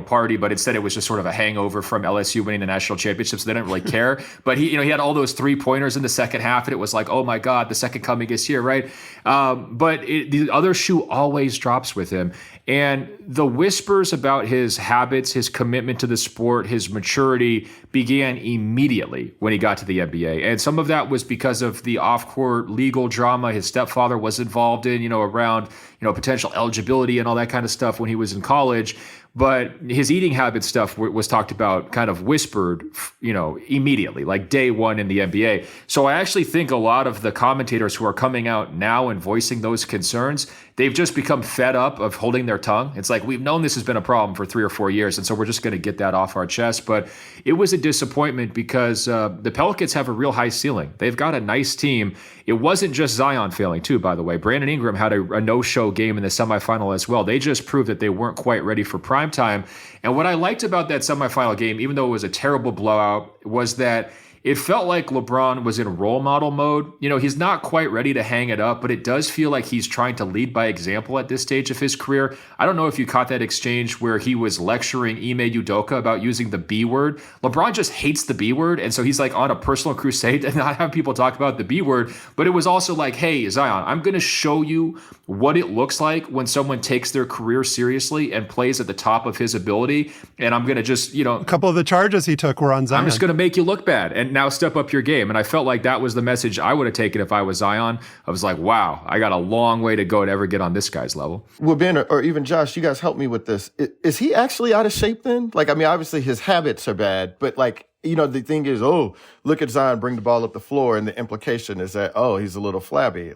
party, but instead it was just sort of a hangover from LSU winning the national championship, so they didn't really care. But he had all those 3-pointers in the second half, and it was like, oh my God, the second coming is here, right? But the other shoe always drops with him. And the whispers about his habits, his commitment to the sport, his maturity began immediately when he got to the NBA. And some of that was because of the off-court legal drama his stepfather was involved in, around, potential eligibility and all that kind of stuff when he was in college. But his eating habit stuff was talked about, kind of whispered, immediately, like day one in the NBA. So I actually think a lot of the commentators who are coming out now and voicing those concerns, they've just become fed up of holding their tongue. It's like, we've known this has been a problem for 3 or 4 years, and so we're just going to get that off our chest. But it was a disappointment because the Pelicans have a real high ceiling. They've got a nice team. It wasn't just Zion failing, too, by the way. Brandon Ingram had a no-show game in the semifinal as well. They just proved that they weren't quite ready for prime time. And what I liked about that semifinal game, even though it was a terrible blowout, was that it felt like LeBron was in role model mode. He's not quite ready to hang it up, but it does feel like he's trying to lead by example at this stage of his career. I don't know if you caught that exchange where he was lecturing Ime Udoka about using the B word. LeBron just hates the B word, and so he's like on a personal crusade to not have people talk about the B word. But it was also like, hey, Zion, I'm going to show you what it looks like when someone takes their career seriously and plays at the top of his ability. And I'm going to just, a couple of the charges he took were on Zion. I'm just going to make you look bad. And now step up your game. And I felt like that was the message I would have taken if I was Zion. I was like, wow, I got a long way to go to ever get on this guy's level. Well, Ben, or even Josh, you guys help me with this. Is he actually out of shape then? Obviously his habits are bad, but the thing is, look at Zion bring the ball up the floor, and the implication is that, he's a little flabby.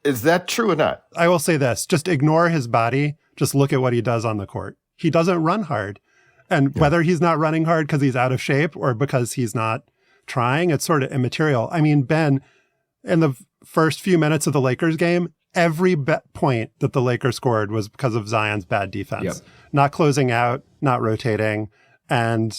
Is that true or not? I will say this, just ignore his body. Just look at what he does on the court. He doesn't run hard. And whether he's not running hard because he's out of shape or because he's not trying, it's sort of immaterial. I mean, Ben, in the first few minutes of the Lakers game, every point that the Lakers scored was because of Zion's bad defense. Not closing out, not rotating. And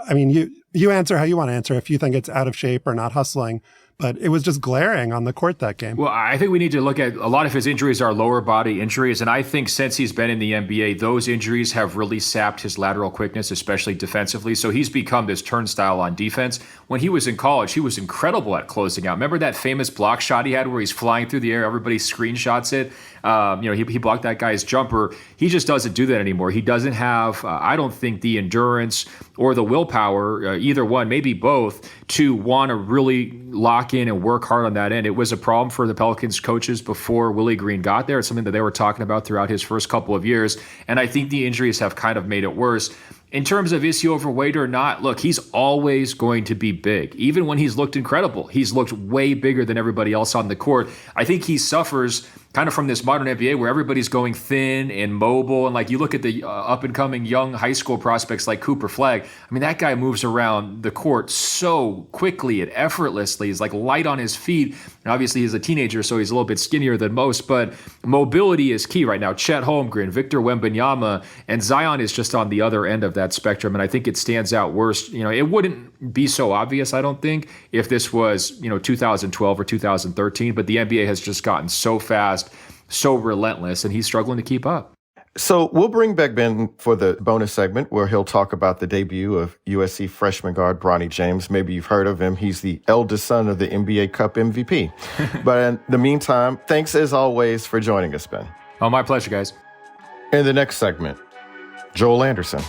I mean, you answer how you want to answer if you think it's out of shape or not hustling. But it was just glaring on the court that game. Well, I think we need to look at a lot of his injuries are lower body injuries. And I think since he's been in the NBA, those injuries have really sapped his lateral quickness, especially defensively. So he's become this turnstile on defense. When he was in college, he was incredible at closing out. Remember that famous block shot he had where he's flying through the air? Everybody screenshots it. He blocked that guy's jumper. He just doesn't do that anymore. He doesn't have, I don't think, the endurance or the willpower, either one, maybe both, to want to really lock in and work hard on that end. It was a problem for the Pelicans coaches before Willie Green got there. It's something that they were talking about throughout his first couple of years. And I think the injuries have kind of made it worse. In terms of is he overweight or not, look, he's always going to be big. Even when he's looked incredible, he's looked way bigger than everybody else on the court. I think he suffers kind of from this modern NBA where everybody's going thin and mobile. And you look at the up-and-coming young high school prospects like Cooper Flagg. I mean, that guy moves around the court so quickly and effortlessly. He's light on his feet. And obviously, he's a teenager, so he's a little bit skinnier than most. But mobility is key right now. Chet Holmgren, Victor Wembanyama, and Zion is just on the other end of that spectrum. And I think it stands out worse. It wouldn't be so obvious, I don't think, if this was, 2012 or 2013. But the NBA has just gotten so fast, so relentless, and he's struggling to keep up. So we'll bring back Ben for the bonus segment where he'll talk about the debut of USC freshman guard Bronny James. Maybe you've heard of him. He's the eldest son of the NBA Cup MVP. But in the meantime, thanks as always for joining us, Ben. Oh, my pleasure, guys. In the next segment, Joel Anderson.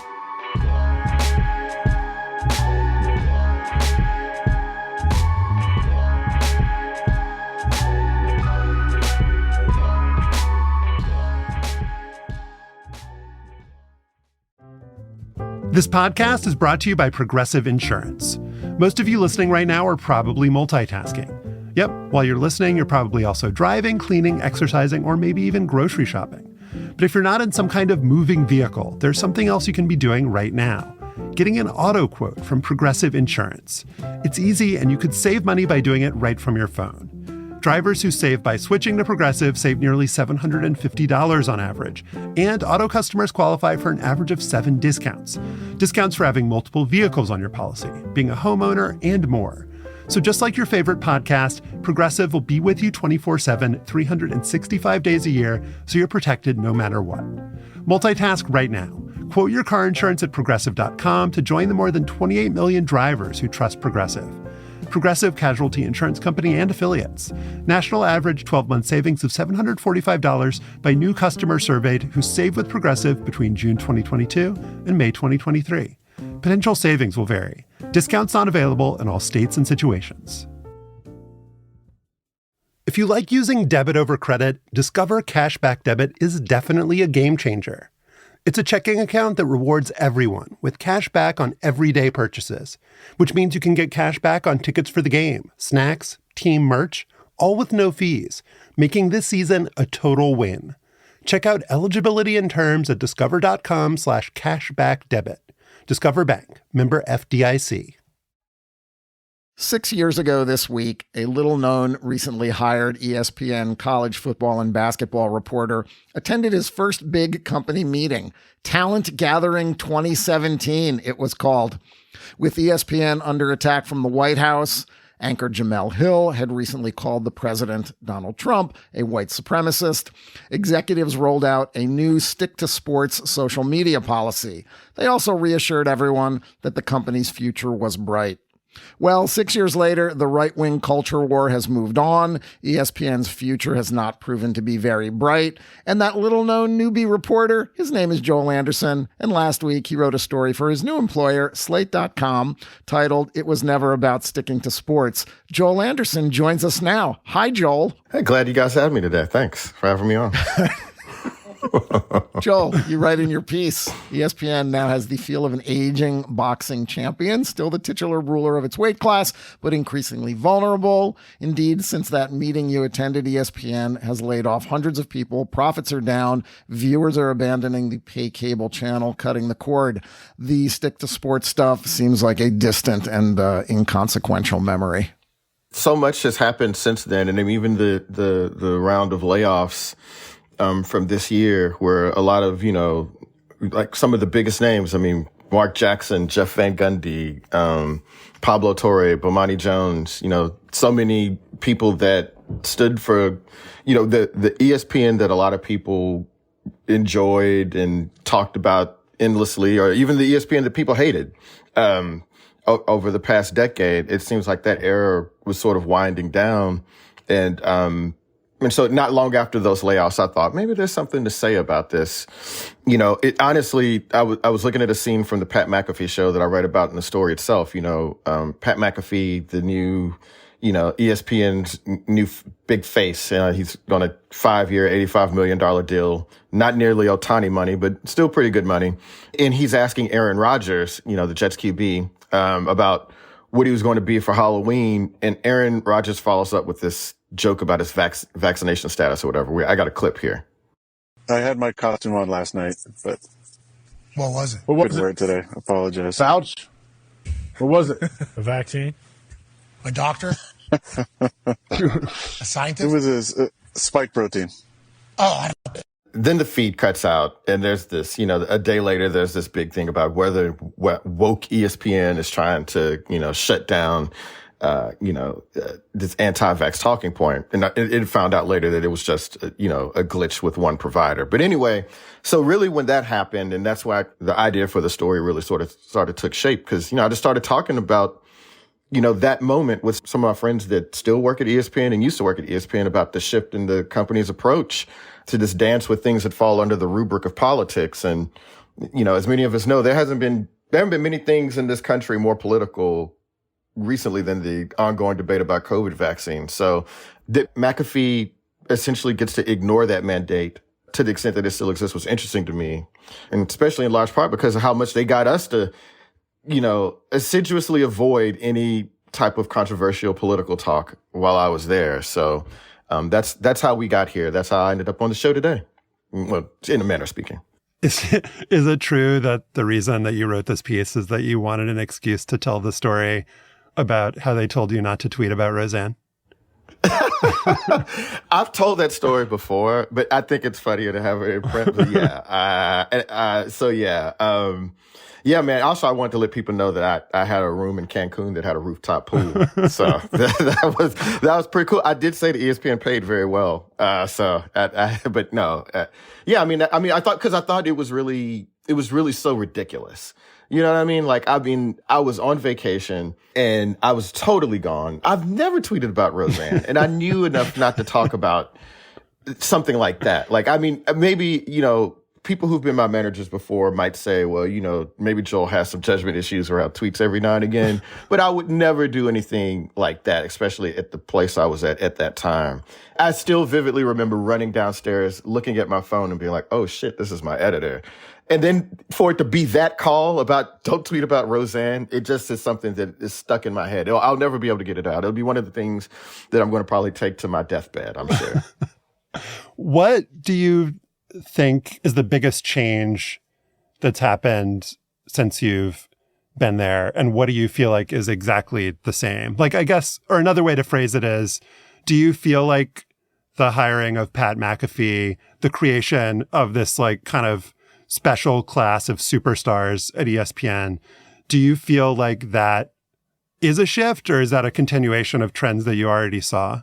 This podcast is brought to you by Progressive Insurance. Most of you listening right now are probably multitasking. Yep, while you're listening, you're probably also driving, cleaning, exercising, or maybe even grocery shopping. But if you're not in some kind of moving vehicle, there's something else you can be doing right now. Getting an auto quote from Progressive Insurance. It's easy, and you could save money by doing it right from your phone. Drivers who save by switching to Progressive save nearly $750 on average, and auto customers qualify for an average of 7 discounts. Discounts for having multiple vehicles on your policy, being a homeowner, and more. So just like your favorite podcast, Progressive will be with you 24/7, 365 days a year, so you're protected no matter what. Multitask right now. Quote your car insurance at Progressive.com to join the more than 28 million drivers who trust Progressive. Progressive Casualty Insurance Company and Affiliates. National average 12-month savings of $745 by new customers surveyed who saved with Progressive between June 2022 and May 2023. Potential savings will vary. Discounts not available in all states and situations. If you like using debit over credit, Discover Cashback Debit is definitely a game changer. It's a checking account that rewards everyone with cash back on everyday purchases, which means you can get cash back on tickets for the game, snacks, team merch, all with no fees, making this season a total win. Check out eligibility and terms at discover.com/cashbackdebit. Discover Bank, member FDIC. 6 years ago this week, a little-known, recently hired ESPN college football and basketball reporter attended his first big company meeting. Talent Gathering 2017, it was called. With ESPN under attack from the White House, anchor Jamel Hill had recently called the president, Donald Trump, a white supremacist. Executives rolled out a new stick-to-sports social media policy. They also reassured everyone that the company's future was bright. Well, 6 years later, the right-wing culture war has moved on. ESPN's future has not proven to be very bright. And that little-known newbie reporter, his name is Joel Anderson. And last week, he wrote a story for his new employer, Slate.com, titled, "It Was Never About Sticking to Sports." Joel Anderson joins us now. Hi, Joel. Hey, glad you guys had me today. Thanks for having me on. Joel, you write in your piece, ESPN now has the feel of an aging boxing champion, still the titular ruler of its weight class, but increasingly vulnerable. Indeed, since that meeting you attended, ESPN has laid off hundreds of people. Profits are down. Viewers are abandoning the pay cable channel, cutting the cord. The stick to sports stuff seems like a distant and inconsequential memory. So much has happened since then, and even the round of layoffs from this year, where a lot of, like some of the biggest names, Mark Jackson, Jeff Van Gundy, Pablo Torre, Bomani Jones, so many people that stood for, the ESPN that a lot of people enjoyed and talked about endlessly, or even the ESPN that people hated, over the past decade. It seems like that era was sort of winding down. And so not long after those layoffs, I thought maybe there's something to say about this. Honestly, I was looking at a scene from the Pat McAfee show that I write about in the story itself. Pat McAfee, the new, ESPN's new big face. He's on a 5-year, $85 million deal. Not nearly Ohtani money, but still pretty good money. And he's asking Aaron Rodgers, the Jets QB, about what he was going to be for Halloween. And Aaron Rodgers follows up with this joke about his vaccination status or whatever. I got a clip here. I had my costume on last night, but what was it? Couldn't wear it today. I apologize. Fauci? What was it? A vaccine? A doctor? A scientist? It was a spike protein. Oh, Then the feed cuts out, and there's this, a day later, there's this big thing about whether woke ESPN is trying to, shut down this anti-vax talking point. And it found out later that it was just, a glitch with one provider. But anyway, so really when that happened, and that's why the idea for the story really sort of took shape, because, I just started talking about, that moment with some of my friends that still work at ESPN and used to work at ESPN about the shift in the company's approach to this dance with things that fall under the rubric of politics. And, as many of us know, there haven't been many things in this country more political recently than the ongoing debate about COVID vaccines. So that McAfee essentially gets to ignore that mandate to the extent that it still exists was interesting to me. And especially in large part because of how much they got us to, assiduously avoid any type of controversial political talk while I was there. So that's how we got here. That's how I ended up on the show today. Well, in a manner of speaking. Is it true that the reason that you wrote this piece is that you wanted an excuse to tell the story about how they told you not to tweet about Roseanne? I've told that story before, but I think it's funnier to have it in print. But yeah, man. Also, I wanted to let people know that I had a room in Cancun that had a rooftop pool. So that was pretty cool. I did say the ESPN paid very well. But no. I thought it was really so ridiculous. You know what I mean? I was on vacation and I was totally gone. I've never tweeted about Roseanne, and I knew enough not to talk about something like that. Maybe, people who've been my managers before might say, well, maybe Joel has some judgment issues around tweets every now and again, but I would never do anything like that, especially at the place I was at that time. I still vividly remember running downstairs, looking at my phone and being like, oh shit, this is my editor. And then for it to be that call about don't tweet about Roseanne, it just is something that is stuck in my head. I'll never be able to get it out. It'll be one of the things that I'm going to probably take to my deathbed, I'm sure. What do you think is the biggest change that's happened since you've been there? And what do you feel like is exactly the same? Like, I guess, or another way to phrase it is, do you feel like the hiring of Pat McAfee, the creation of this like kind of special class of superstars at ESPN, do you feel like that is a shift, or is that a continuation of trends that you already saw?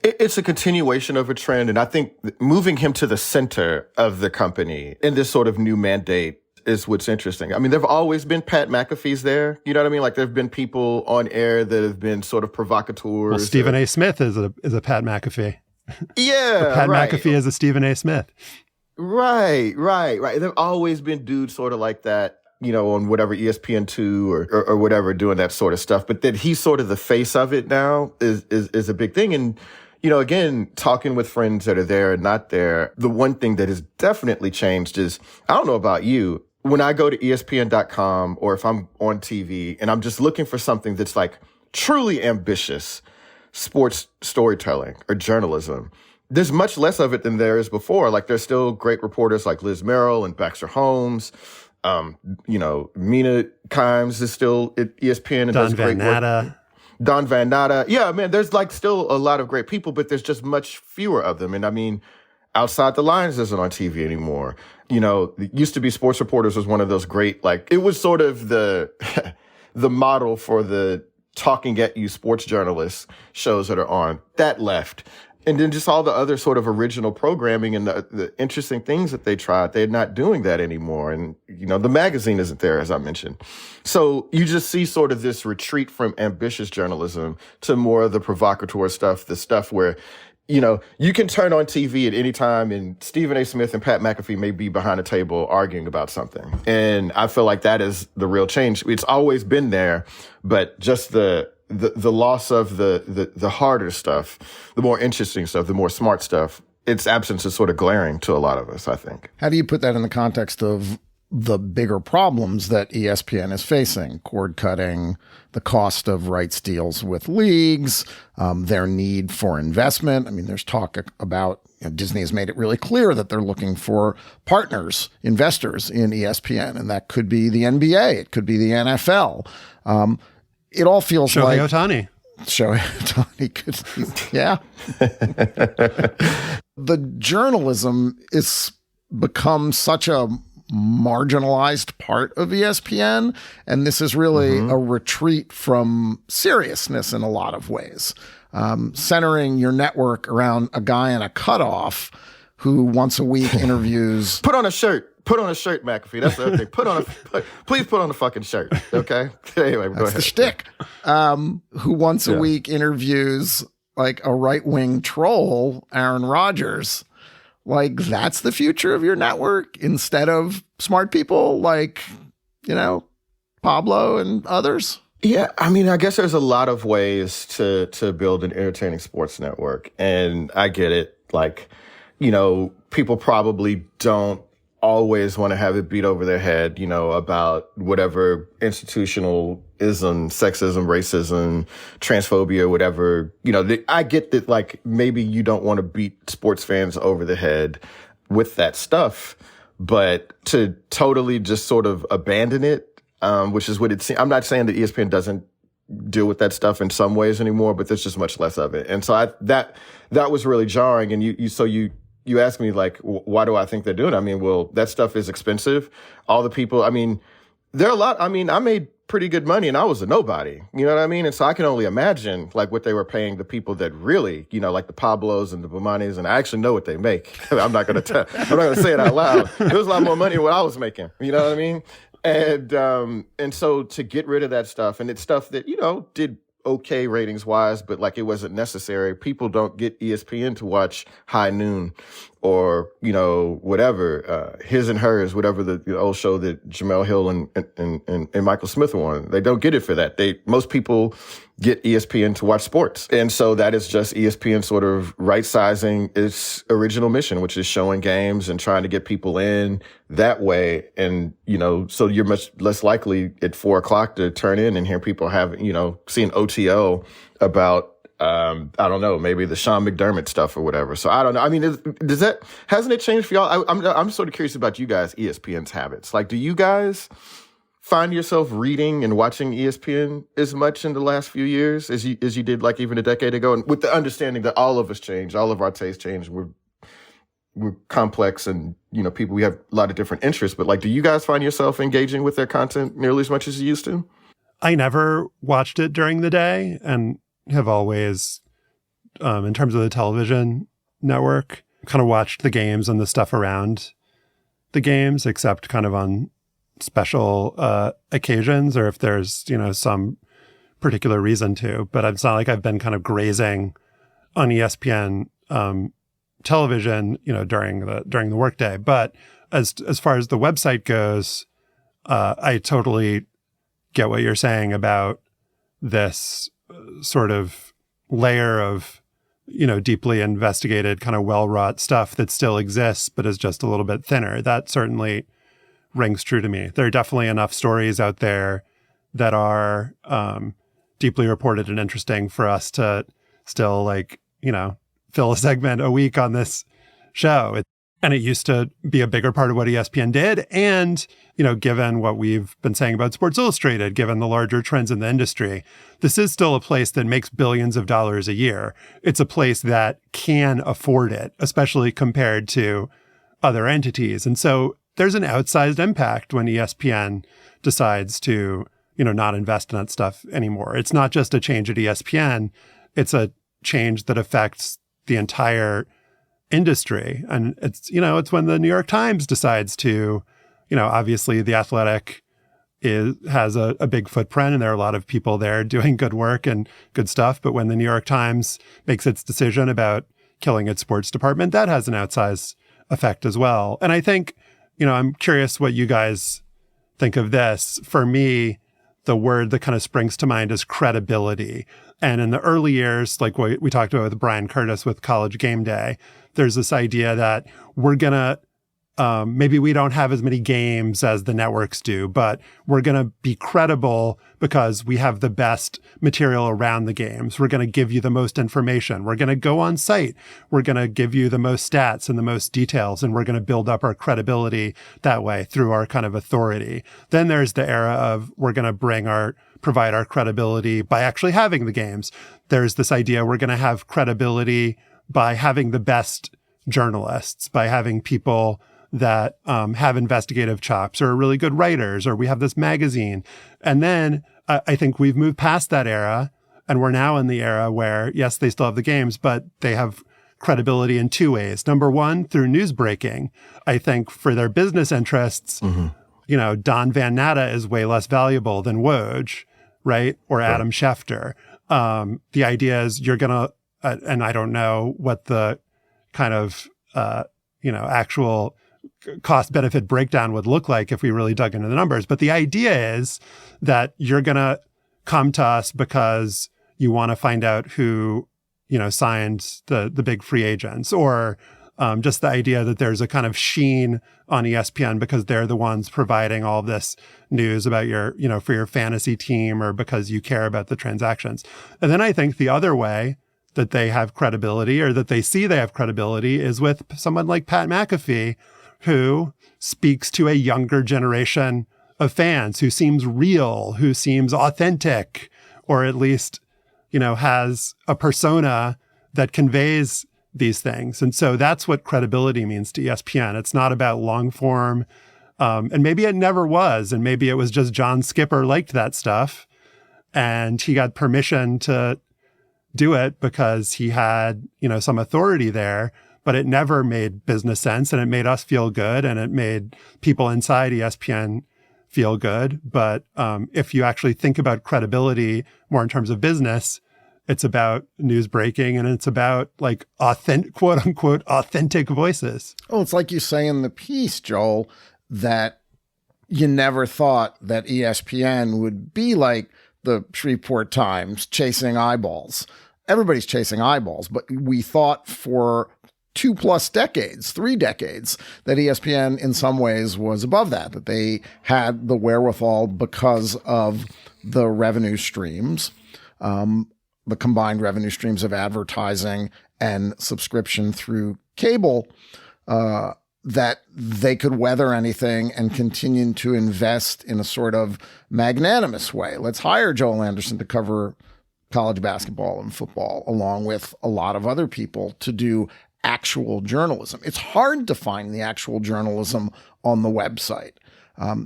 It's a continuation of a trend. And I think moving him to the center of the company in this sort of new mandate is what's interesting. I mean, there have always been Pat McAfees there. You know what I mean? Like, there have been people on air that have been sort of provocateurs. Well, Stephen A. Smith is a Pat McAfee. Yeah, Pat right. McAfee is a Stephen A. Smith. Right. There have always been dudes sort of like that, on whatever ESPN2 or whatever, doing that sort of stuff. But that he's sort of the face of it now is a big thing. And, again, talking with friends that are there and not there, the one thing that has definitely changed is, I don't know about you, when I go to ESPN.com or if I'm on TV and I'm just looking for something that's like truly ambitious sports storytelling or journalism, there's much less of it than there is before. Like, there's still great reporters like Liz Merrill and Baxter Holmes. Mina Kimes is still at ESPN and does great work. Don Van Natta. Yeah, man, there's like still a lot of great people, but there's just much fewer of them. And I mean, Outside the Lines isn't on TV anymore. It used to be Sports Reporters was one of those great, like, it was sort of the the model for the talking at you sports journalists shows that are on. That left. And then just all the other sort of original programming and the interesting things that they tried, they're not doing that anymore. And, the magazine isn't there, as I mentioned. So you just see sort of this retreat from ambitious journalism to more of the provocateur stuff, the stuff where, you can turn on TV at any time and Stephen A. Smith and Pat McAfee may be behind a table arguing about something. And I feel like that is the real change. It's always been there, but just the loss of the harder stuff, the more interesting stuff, the more smart stuff, its absence is sort of glaring to a lot of us, I think. How do you put that in the context of the bigger problems that ESPN is facing? Cord cutting, the cost of rights deals with leagues, their need for investment. I mean, there's talk about, Disney has made it really clear that they're looking for partners, investors in ESPN, and that could be the NBA, it could be the NFL. It all feels Shohei like Ohtani. Shohei Ohtani could, yeah. The journalism is become such a marginalized part of ESPN, and this is really a retreat from seriousness in a lot of ways. Centering your network around a guy in a cutoff who once a week interviews. Put on a shirt, McAfee. That's the other thing. Please put on a fucking shirt, okay? Anyway, That's the shtick. Who once a week interviews like a right-wing troll, Aaron Rodgers. Like, that's the future of your network instead of smart people like, Pablo and others? Yeah, I mean, I guess there's a lot of ways to build an entertaining sports network. And I get it. Like, people probably don't always want to have it beat over their head, about whatever institutionalism, sexism, racism, transphobia, whatever. I get that, like, maybe you don't want to beat sports fans over the head with that stuff, but to totally just sort of abandon it, which is what it seems. I'm not saying that ESPN doesn't deal with that stuff in some ways anymore, but there's just much less of it. And so that was really jarring. And you ask me, like, why do I think they're doing it? I mean, well, that stuff is expensive. All the people, I mean, there are a lot. I mean, I made pretty good money and I was a nobody. You know what I mean? And so I can only imagine, like, what they were paying the people that really, like the Pablos and the Bumanis, and I actually know what they make. I'm not going to say it out loud. It was a lot more money than what I was making. You know what I mean? And so to get rid of that stuff, and it's stuff that, did okay ratings wise, but like it wasn't necessary. People don't get ESPN to watch High Noon or, whatever, His and Hers, whatever the old show that Jamel Hill and Michael Smith were on. They don't get it for that. Most people get ESPN to watch sports. And so that is just ESPN sort of right-sizing its original mission, which is showing games and trying to get people in that way. And, so you're much less likely at 4:00 to turn in and hear people seeing OTO about, I don't know, maybe the Sean McDermott stuff or whatever. So I don't know. I mean, hasn't it changed for y'all? I'm sort of curious about you guys, ESPN's habits. Like, do you guys find yourself reading and watching ESPN as much in the last few years as you did like even a decade ago? And with the understanding that all of us change, all of our tastes change. We're complex and, people, we have a lot of different interests, but like, do you guys find yourself engaging with their content nearly as much as you used to? I never watched it during the day and have always, in terms of the television network, kind of watched the games and the stuff around the games, except kind of on special occasions or if there's, some particular reason to. But it's not like I've been kind of grazing on ESPN television, during the workday. But as far as the website goes, I totally get what you're saying about this sort of layer of, deeply investigated, kind of well-wrought stuff that still exists, but is just a little bit thinner. That certainly rings true to me. There are definitely enough stories out there that are deeply reported and interesting for us to still fill a segment a week on this show. And it used to be a bigger part of what ESPN did. And, given what we've been saying about Sports Illustrated, given the larger trends in the industry, this is still a place that makes billions of dollars a year. It's a place that can afford it, especially compared to other entities. And so there's an outsized impact when ESPN decides to, not invest in that stuff anymore. It's not just a change at ESPN. It's a change that affects the entire industry. And it's when the New York Times decides to, obviously The Athletic has a big footprint and there are a lot of people there doing good work and good stuff. But when the New York Times makes its decision about killing its sports department, that has an outsized effect as well. And I think, I'm curious what you guys think of this. For me, the word that kind of springs to mind is credibility. And in the early years, like what we talked about with Brian Curtis with College Game Day, there's this idea that we're going to, maybe we don't have as many games as the networks do, but we're going to be credible because we have the best material around the games. We're going to give you the most information. We're going to go on site. We're going to give you the most stats and the most details, and we're going to build up our credibility that way through our kind of authority. Then there's the era of we're going to provide our credibility by actually having the games. There's this idea we're going to have credibility by having the best journalists, by having people that have investigative chops or are really good writers, or we have this magazine. And then I think we've moved past that era and we're now in the era where, yes, they still have the games, but they have credibility in two ways. Number one, through news breaking. I think for their business interests, Don Van Natta is way less valuable than Woj, right? Or Adam Schefter. The idea is you're going to, and I don't know what the kind of, actual cost benefit breakdown would look like if we really dug into the numbers. But the idea is that you're going to come to us because you want to find out who, signed the big free agents, or just the idea that there's a kind of sheen on ESPN because they're the ones providing all this news about your, for your fantasy team, or because you care about the transactions. And then I think the other way that they have credibility, or that they see they have credibility, is with someone like Pat McAfee, who speaks to a younger generation of fans, who seems real, who seems authentic, or at least, has a persona that conveys these things. And so that's what credibility means to ESPN. It's not about long form. And maybe it never was. And maybe it was just John Skipper liked that stuff and he got permission to do it because he had, some authority there, but it never made business sense, and it made us feel good, and it made people inside ESPN feel good. But if you actually think about credibility more in terms of business, It's about news breaking, and it's about like quote unquote authentic voices. Oh, it's like you say in the piece, Joel, that you never thought that ESPN would be like the Shreveport Times chasing eyeballs. Everybody's chasing eyeballs, but we thought for 2+ decades, 3 decades, that ESPN in some ways was above that they had the wherewithal because of the revenue streams, the combined revenue streams of advertising and subscription through cable, that they could weather anything and continue to invest in a sort of magnanimous way. Let's hire Joel Anderson to cover college basketball and football, along with a lot of other people, to do actual journalism. It's hard to find the actual journalism on the website.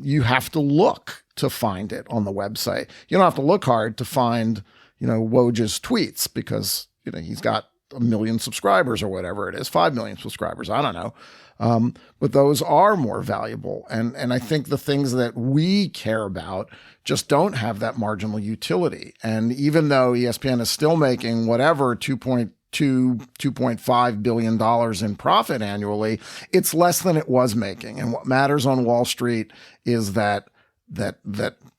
You have to look to find it on the website. You don't have to look hard to find, Woj's tweets, because, he's got 1 million subscribers or whatever it is, 5 million subscribers. I don't know. But those are more valuable. And I think the things that we care about just don't have that marginal utility. And even though ESPN is still making whatever $2.5 billion in profit annually, it's less than it was making. And what matters on Wall Street is that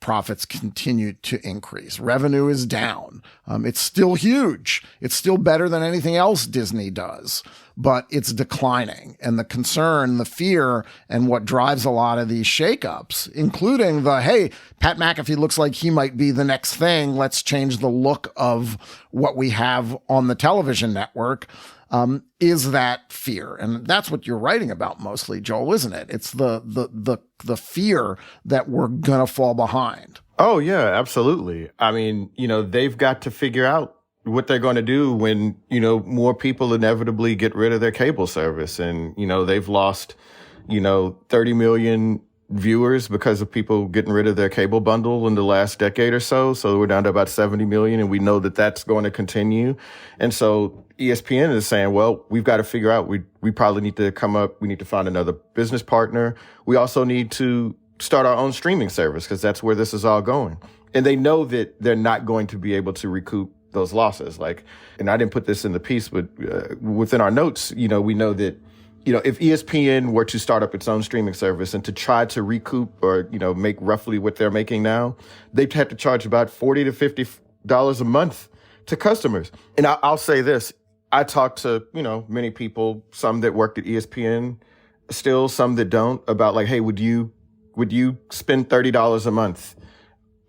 profits continue to increase. Revenue is down. It's still huge. It's still better than anything else Disney does, but it's declining. And the concern, the fear, and what drives a lot of these shakeups, including hey, Pat McAfee looks like he might be the next thing. Let's change the look of what we have on the television network. Is that fear. And that's what you're writing about mostly, Joel, isn't it? It's the fear that we're going to fall behind. Oh, yeah, absolutely. I mean, they've got to figure out what they're going to do when, more people inevitably get rid of their cable service. And, they've lost, 30 million viewers because of people getting rid of their cable bundle in the last decade or so. So we're down to about 70 million, and we know that that's going to continue. And so ESPN is saying, well, we've got to figure out, we probably need to we need to find another business partner. We also need to start our own streaming service, because that's where this is all going. And they know that they're not going to be able to recoup those losses. And I didn't put this in the piece, but within our notes, we know that, if ESPN were to start up its own streaming service and to try to recoup or, make roughly what they're making now, they'd have to charge about $40 to $50 a month to customers. And I'll say this. I talked to, many people, some that worked at ESPN still, some that don't, about hey, would you spend $30 a month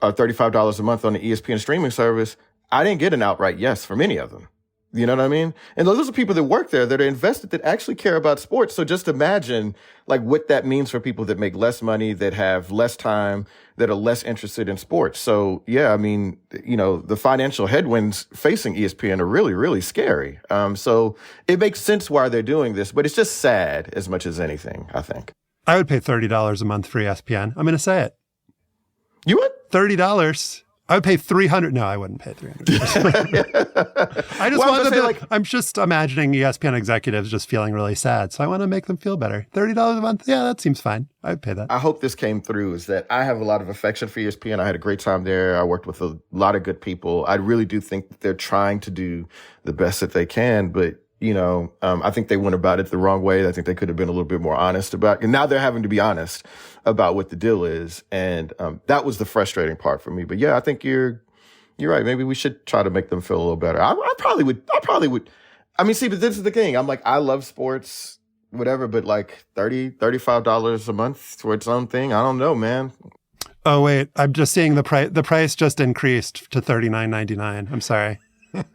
or $35 a month on the ESPN streaming service? I didn't get an outright yes from any of them. You know what I mean? And those are people that work there, that are invested, that actually care about sports. So just imagine what that means for people that make less money, that have less time, that are less interested in sports. So yeah, I mean, the financial headwinds facing ESPN are really, really scary. So it makes sense why they're doing this, but it's just sad as much as anything, I think. I would pay $30 a month for ESPN. I'm going to say it. You would? $30. I would pay $300. No, I wouldn't pay $300. I just want to I'm just imagining ESPN executives just feeling really sad. So I want to make them feel better. $30 a month. Yeah, that seems fine. I'd pay that. I hope this came through, is that I have a lot of affection for ESPN. I had a great time there. I worked with a lot of good people. I really do think that they're trying to do the best that they can, but I think they went about it the wrong way. I think they could have been a little bit more honest about it. And now they're having to be honest about what the deal is. And that was the frustrating part for me. But yeah, I think you're right. Maybe we should try to make them feel a little better. I probably would. I mean, see, but this is the thing. I'm I love sports, whatever, but $30, $35 a month for its own thing. I don't know, man. Oh, wait. I'm just seeing the price. The price just increased to $39.99. I'm sorry.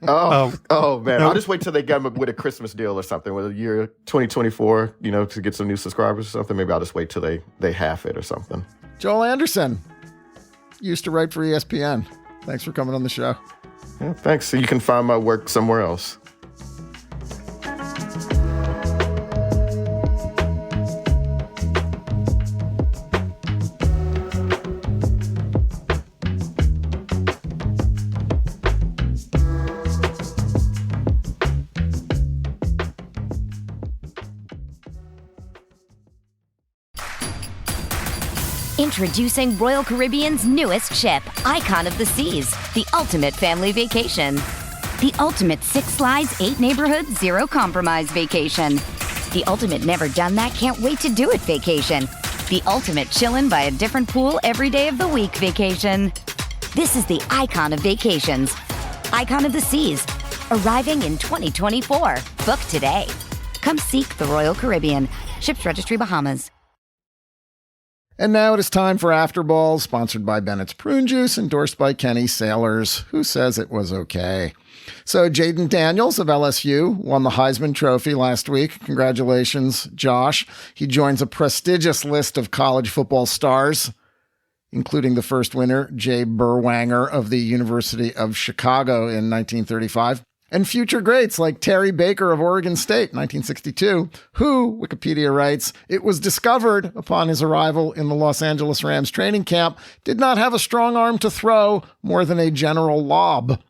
Oh man! No. I'll just wait till they get them with a Christmas deal or something, with a year 2024, to get some new subscribers or something. Maybe I'll just wait till they half it or something. Joel Anderson used to write for ESPN. Thanks for coming on the show. Yeah, thanks. So you can find my work somewhere else. Introducing Royal Caribbean's newest ship, Icon of the Seas, the ultimate family vacation. The ultimate 6 slides, 8 neighborhoods, 0 compromise vacation. The ultimate never done that, can't wait to do it vacation. The ultimate chillin' by a different pool every day of the week vacation. This is the icon of vacations. Icon of the seas. Arriving in 2024. Book today. Come seek the Royal Caribbean. Ships Registry, Bahamas. And now it is time for Afterball, sponsored by Bennett's Prune Juice, endorsed by Kenny Sailors, who says it was okay. So Jaden Daniels of LSU won the Heisman Trophy last week. Congratulations, Josh. He joins a prestigious list of college football stars, including the first winner, Jay Berwanger of the University of Chicago in 1935. And future greats like Terry Baker of Oregon State, 1962, who, Wikipedia writes, it was discovered upon his arrival in the Los Angeles Rams training camp, did not have a strong arm to throw more than a general lob.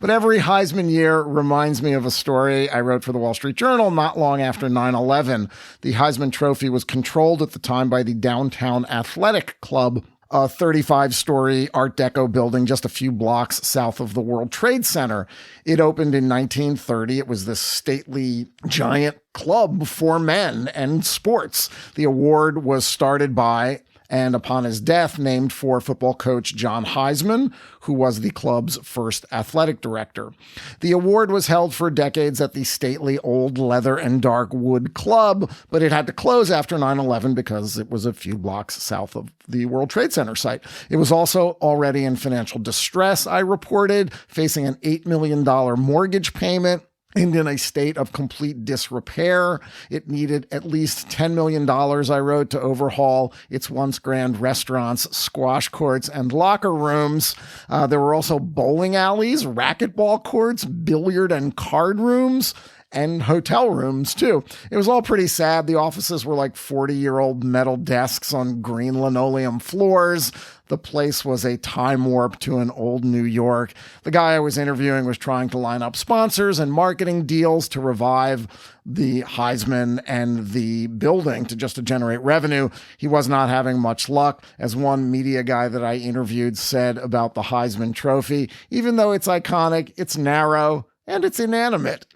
But every Heisman year reminds me of a story I wrote for the Wall Street Journal not long after 9/11. The Heisman Trophy was controlled at the time by the Downtown Athletic Club, a 35-story Art Deco building just a few blocks south of the World Trade Center. It opened in 1930. It was this stately, giant club for men and sports. The award was started by, and upon his death, named for football coach John Heisman, who was the club's first athletic director. The award was held for decades at the stately old leather and dark wood club, but it had to close after 9/11 because it was a few blocks south of the World Trade Center site. It was also already in financial distress, I reported, facing an $8 million mortgage payment, and in a state of complete disrepair. It needed at least $10 million, I wrote, to overhaul its once grand restaurants, squash courts, and locker rooms. There were also bowling alleys, racquetball courts, billiard and card rooms, and hotel rooms, too. It was all pretty sad. The offices were like 40-year-old metal desks on green linoleum floors. The place was a time warp to an old New York. The guy I was interviewing was trying to line up sponsors and marketing deals to revive the Heisman and the building to generate revenue. He was not having much luck. As one media guy that I interviewed said about the Heisman Trophy, even though it's iconic, it's narrow and it's inanimate.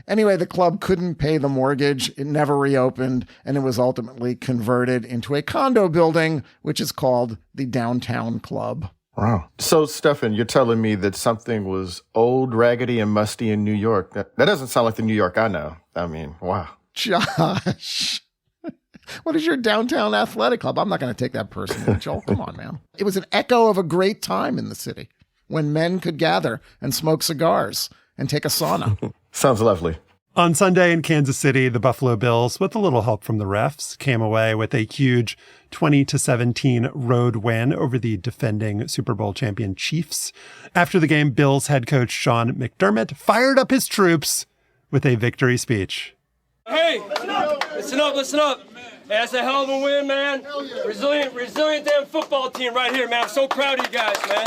Anyway, the club couldn't pay the mortgage. It never reopened, and it was ultimately converted into a condo building, which is called the Downtown Club. Wow. So, Stefan, you're telling me that something was old, raggedy, and musty in New York. That doesn't sound like the New York I know. I mean, wow. Josh, what is your Downtown Athletic Club? I'm not going to take that personally, Joel. Come on, man. It was an echo of a great time in the city when men could gather and smoke cigars and take a sauna. Sounds lovely. On Sunday in Kansas City, the Buffalo Bills, with a little help from the refs, came away with a huge 20-17 road win over the defending Super Bowl champion Chiefs. After the game, Bills head coach Sean McDermott fired up his troops with a victory speech. Hey, listen up. Hey, that's a hell of a win, man. Resilient damn football team right here, man. I'm so proud of you guys, man.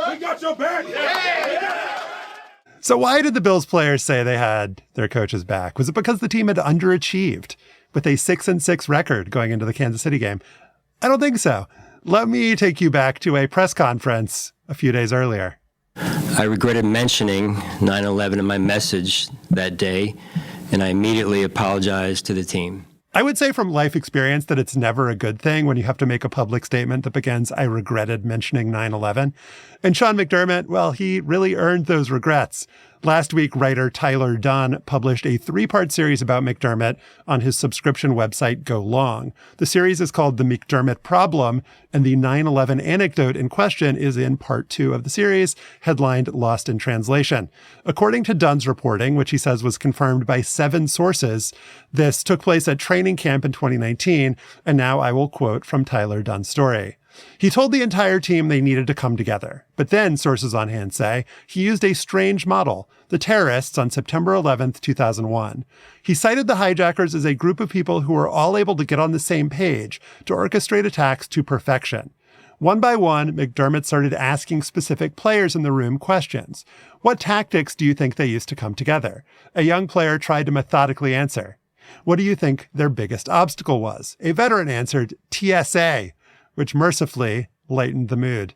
We got your back. Yeah. So why did the Bills players say they had their coach's back? Was it because the team had underachieved with a 6-6 record going into the Kansas City game? I don't think so. Let me take you back to a press conference a few days earlier. I regretted mentioning 9/11 in my message that day, and I immediately apologized to the team. I would say from life experience that it's never a good thing when you have to make a public statement that begins, I regretted mentioning 9/11. And Sean McDermott, well, he really earned those regrets. Last week, writer Tyler Dunn published a 3-part series about McDermott on his subscription website, Go Long. The series is called The McDermott Problem, and the 9/11 anecdote in question is in part 2 of the series, headlined Lost in Translation. According to Dunn's reporting, which he says was confirmed by 7 sources, this took place at training camp in 2019, and now I will quote from Tyler Dunn's story. He told the entire team they needed to come together. But then, sources on hand say, he used a strange model, the terrorists on September 11th, 2001. He cited the hijackers as a group of people who were all able to get on the same page to orchestrate attacks to perfection. One by one, McDermott started asking specific players in the room questions. What tactics do you think they used to come together? A young player tried to methodically answer. What do you think their biggest obstacle was? A veteran answered, TSA, which mercifully lightened the mood.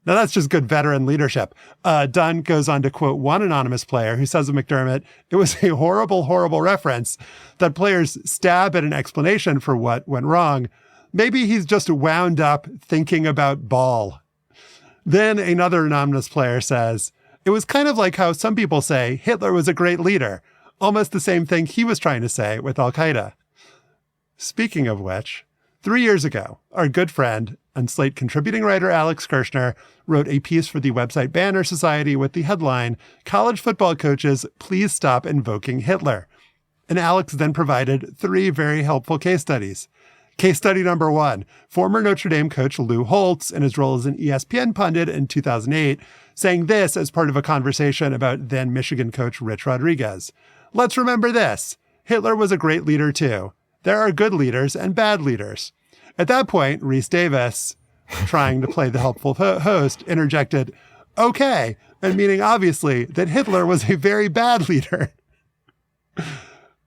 Now, that's just good veteran leadership. Dunn goes on to quote one anonymous player who says of McDermott, it was a horrible, horrible reference that players stab at an explanation for what went wrong. Maybe he's just wound up thinking about ball. Then another anonymous player says, it was kind of like how some people say Hitler was a great leader, almost the same thing he was trying to say with Al-Qaeda. Speaking of which, 3 years ago, our good friend and Slate contributing writer Alex Kirshner wrote a piece for the website Banner Society with the headline, College Football Coaches, Please Stop Invoking Hitler. And Alex then provided 3 very helpful case studies. Case study number 1, former Notre Dame coach Lou Holtz, in his role as an ESPN pundit in 2008, saying this as part of a conversation about then Michigan coach Rich Rodriguez. Let's remember this. Hitler was a great leader too. There are good leaders and bad leaders. At that point, Rhys Davis, trying to play the helpful host, interjected, okay, and meaning obviously that Hitler was a very bad leader.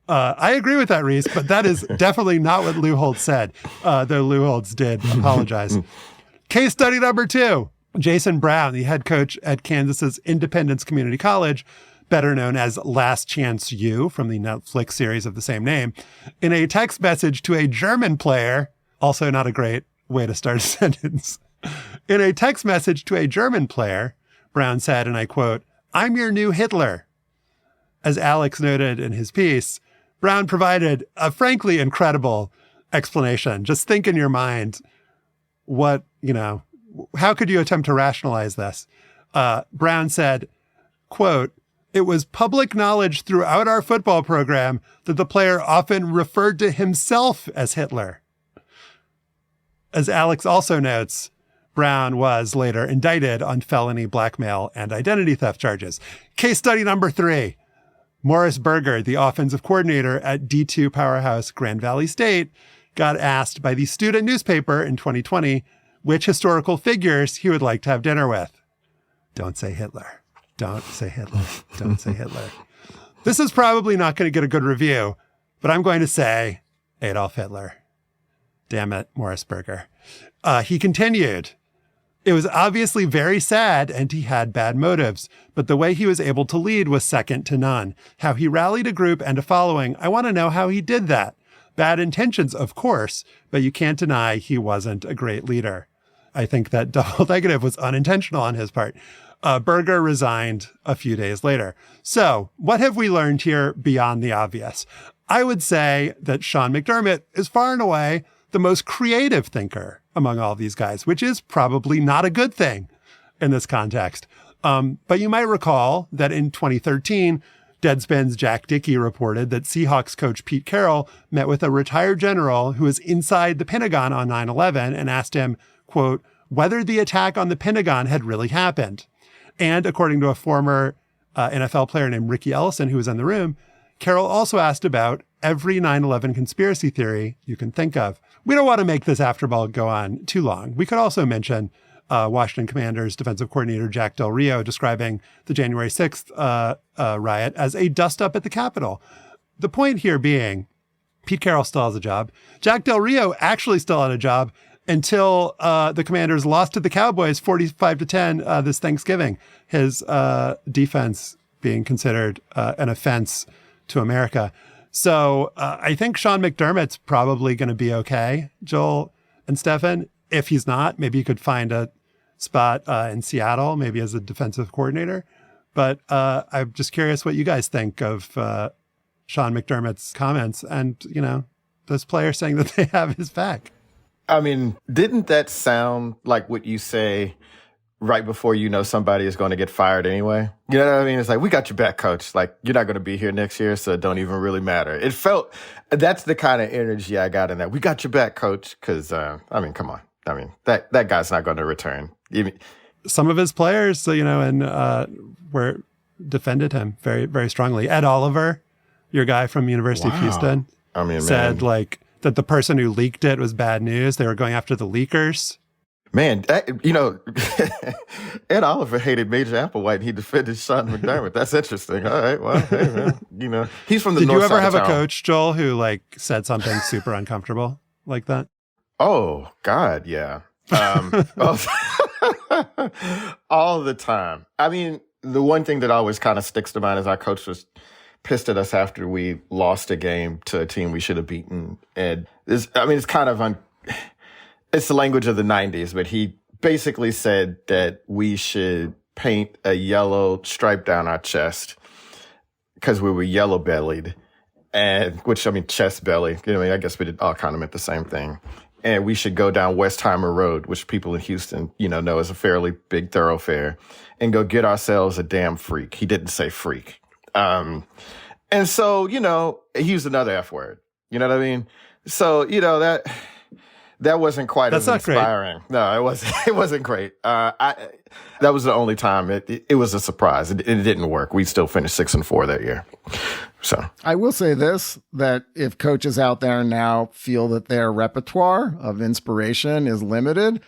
I agree with that, Rhys, but that is definitely not what Lou Holtz said, though Lou Holtz did apologize. Case study number 2, Jason Brown, the head coach at Kansas's Independence Community College, better known as Last Chance U from the Netflix series of the same name, in a text message to a German player, also not a great way to start a sentence. In a text message to a German player, Brown said, and I quote, I'm your new Hitler. As Alex noted in his piece, Brown provided a frankly incredible explanation. Just think in your mind, how could you attempt to rationalize this? Brown said, quote, it was public knowledge throughout our football program that the player often referred to himself as Hitler. As Alex also notes, Brown was later indicted on felony blackmail and identity theft charges. Case study number 3, Morris Berger, the offensive coordinator at D2 powerhouse Grand Valley State, got asked by the student newspaper in 2020 which historical figures he would like to have dinner with. Don't say Hitler. Don't say Hitler. Don't say Hitler. This is probably not going to get a good review, but I'm going to say Adolf Hitler. Damn it, Morris Berger. He continued, it was obviously very sad and he had bad motives, but the way he was able to lead was second to none. How he rallied a group and a following, I want to know how he did that. Bad intentions, of course, but you can't deny he wasn't a great leader. I think that double negative was unintentional on his part. Berger resigned a few days later. So what have we learned here beyond the obvious? I would say that Sean McDermott is far and away the most creative thinker among all these guys, which is probably not a good thing in this context. But you might recall that in 2013, Deadspin's Jack Dickey reported that Seahawks coach Pete Carroll met with a retired general who was inside the Pentagon on 9/11 and asked him, quote, whether the attack on the Pentagon had really happened. And according to a former NFL player named Ricky Ellison, who was in the room, Carroll also asked about every 9/11 conspiracy theory you can think of. We don't want to make this Afterball go on too long. We could also mention Washington Commanders defensive coordinator Jack Del Rio describing the January 6th riot as a dust-up at the Capitol. The point here being, Pete Carroll still has a job. Jack Del Rio actually still had a job until the Commanders lost to the Cowboys 45-10 this Thanksgiving. His defense being considered an offense to America. So I think Sean McDermott's probably going to be okay, Joel and Stefan. If he's not, maybe you could find a spot in Seattle, maybe as a defensive coordinator. But I'm just curious what you guys think of Sean McDermott's comments and, those players saying that they have his back. I mean, didn't that sound like what you say right before somebody is going to get fired anyway? You know what I mean? It's like, we got your back, coach. Like, you're not going to be here next year, so it don't even really matter. It felt, that's the kind of energy I got in that. We got your back, coach, because, come on. I mean, that guy's not going to return. Some of his players, were defended him very, very strongly. Ed Oliver, your guy from University of Houston, said that the person who leaked it was bad news. They were going after the leakers. Man, Ed Oliver hated Major Applewhite and he defended Sean McDermott. That's interesting. All right, well, hey, man, he's from the Did north you ever side have of a town. coach, Joel, who said something super uncomfortable like that? Oh, God, yeah. All the time. I mean, the one thing that always kind of sticks to mind is our coach was pissed at us after we lost a game to a team we should have beaten. And it's kind of it's the language of the 90s, but he basically said that we should paint a yellow stripe down our chest because we were yellow bellied, and chest belly. I guess we did all kind of meant the same thing. And we should go down Westheimer Road, which people in Houston, know is a fairly big thoroughfare, and go get ourselves a damn freak. He didn't say freak. And so, he used another F word. You know what I mean? So, that wasn't quite as inspiring. Great. No, it wasn't great. That was the only time it was a surprise. It didn't work. We still finished 6-4 that year. So I will say this, that if coaches out there now feel that their repertoire of inspiration is limited,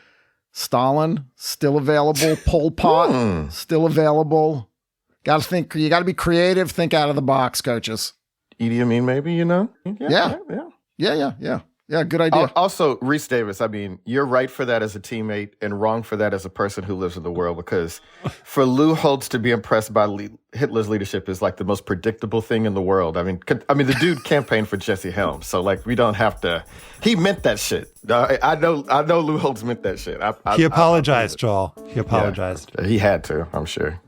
Stalin still available, Pol Pot still available. You got to be creative, think out of the box, coaches. Idi Amin, maybe, Yeah, good idea. Also, Reese Davis, you're right for that as a teammate and wrong for that as a person who lives in the world, because for Lou Holtz to be impressed by Hitler's leadership is like the most predictable thing in the world. The dude campaigned for Jesse Helms, so we don't have to. He meant that shit. I know Lou Holtz meant that shit. He apologized, Joel. He apologized. Yeah, he had to, I'm sure.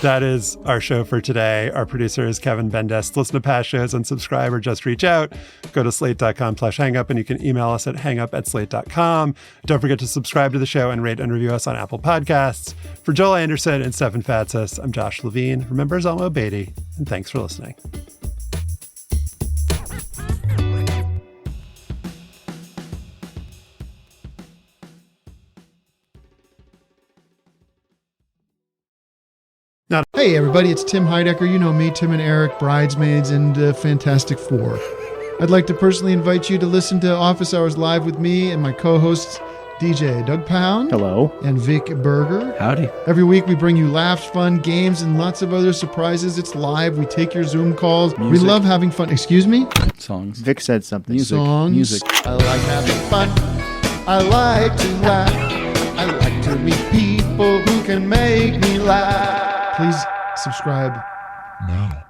That is our show for today. Our producer is Kevin Bendest. Listen to past shows and subscribe or just reach out. Go to slate.com/hangup, and you can email us at hangup@slate.com. Don't forget to subscribe to the show and rate and review us on Apple Podcasts. For Joel Anderson and Stefan Fatsis, I'm Josh Levin. Remember Zalmo Beatty, and thanks for listening. Hey everybody, it's Tim Heidecker. You know me, Tim and Eric, Bridesmaids, and Fantastic Four. I'd like to personally invite you to listen to Office Hours Live with me and my co-hosts, DJ Doug Pound. Hello. And Vic Berger. Howdy. Every week we bring you laughs, fun, games, and lots of other surprises. It's live. We take your Zoom calls. Music. We love having fun. Excuse me? Songs. Vic said something. Music. Songs. Music. I like having fun. I like to laugh. I like to meet people who can make me laugh. Please subscribe now.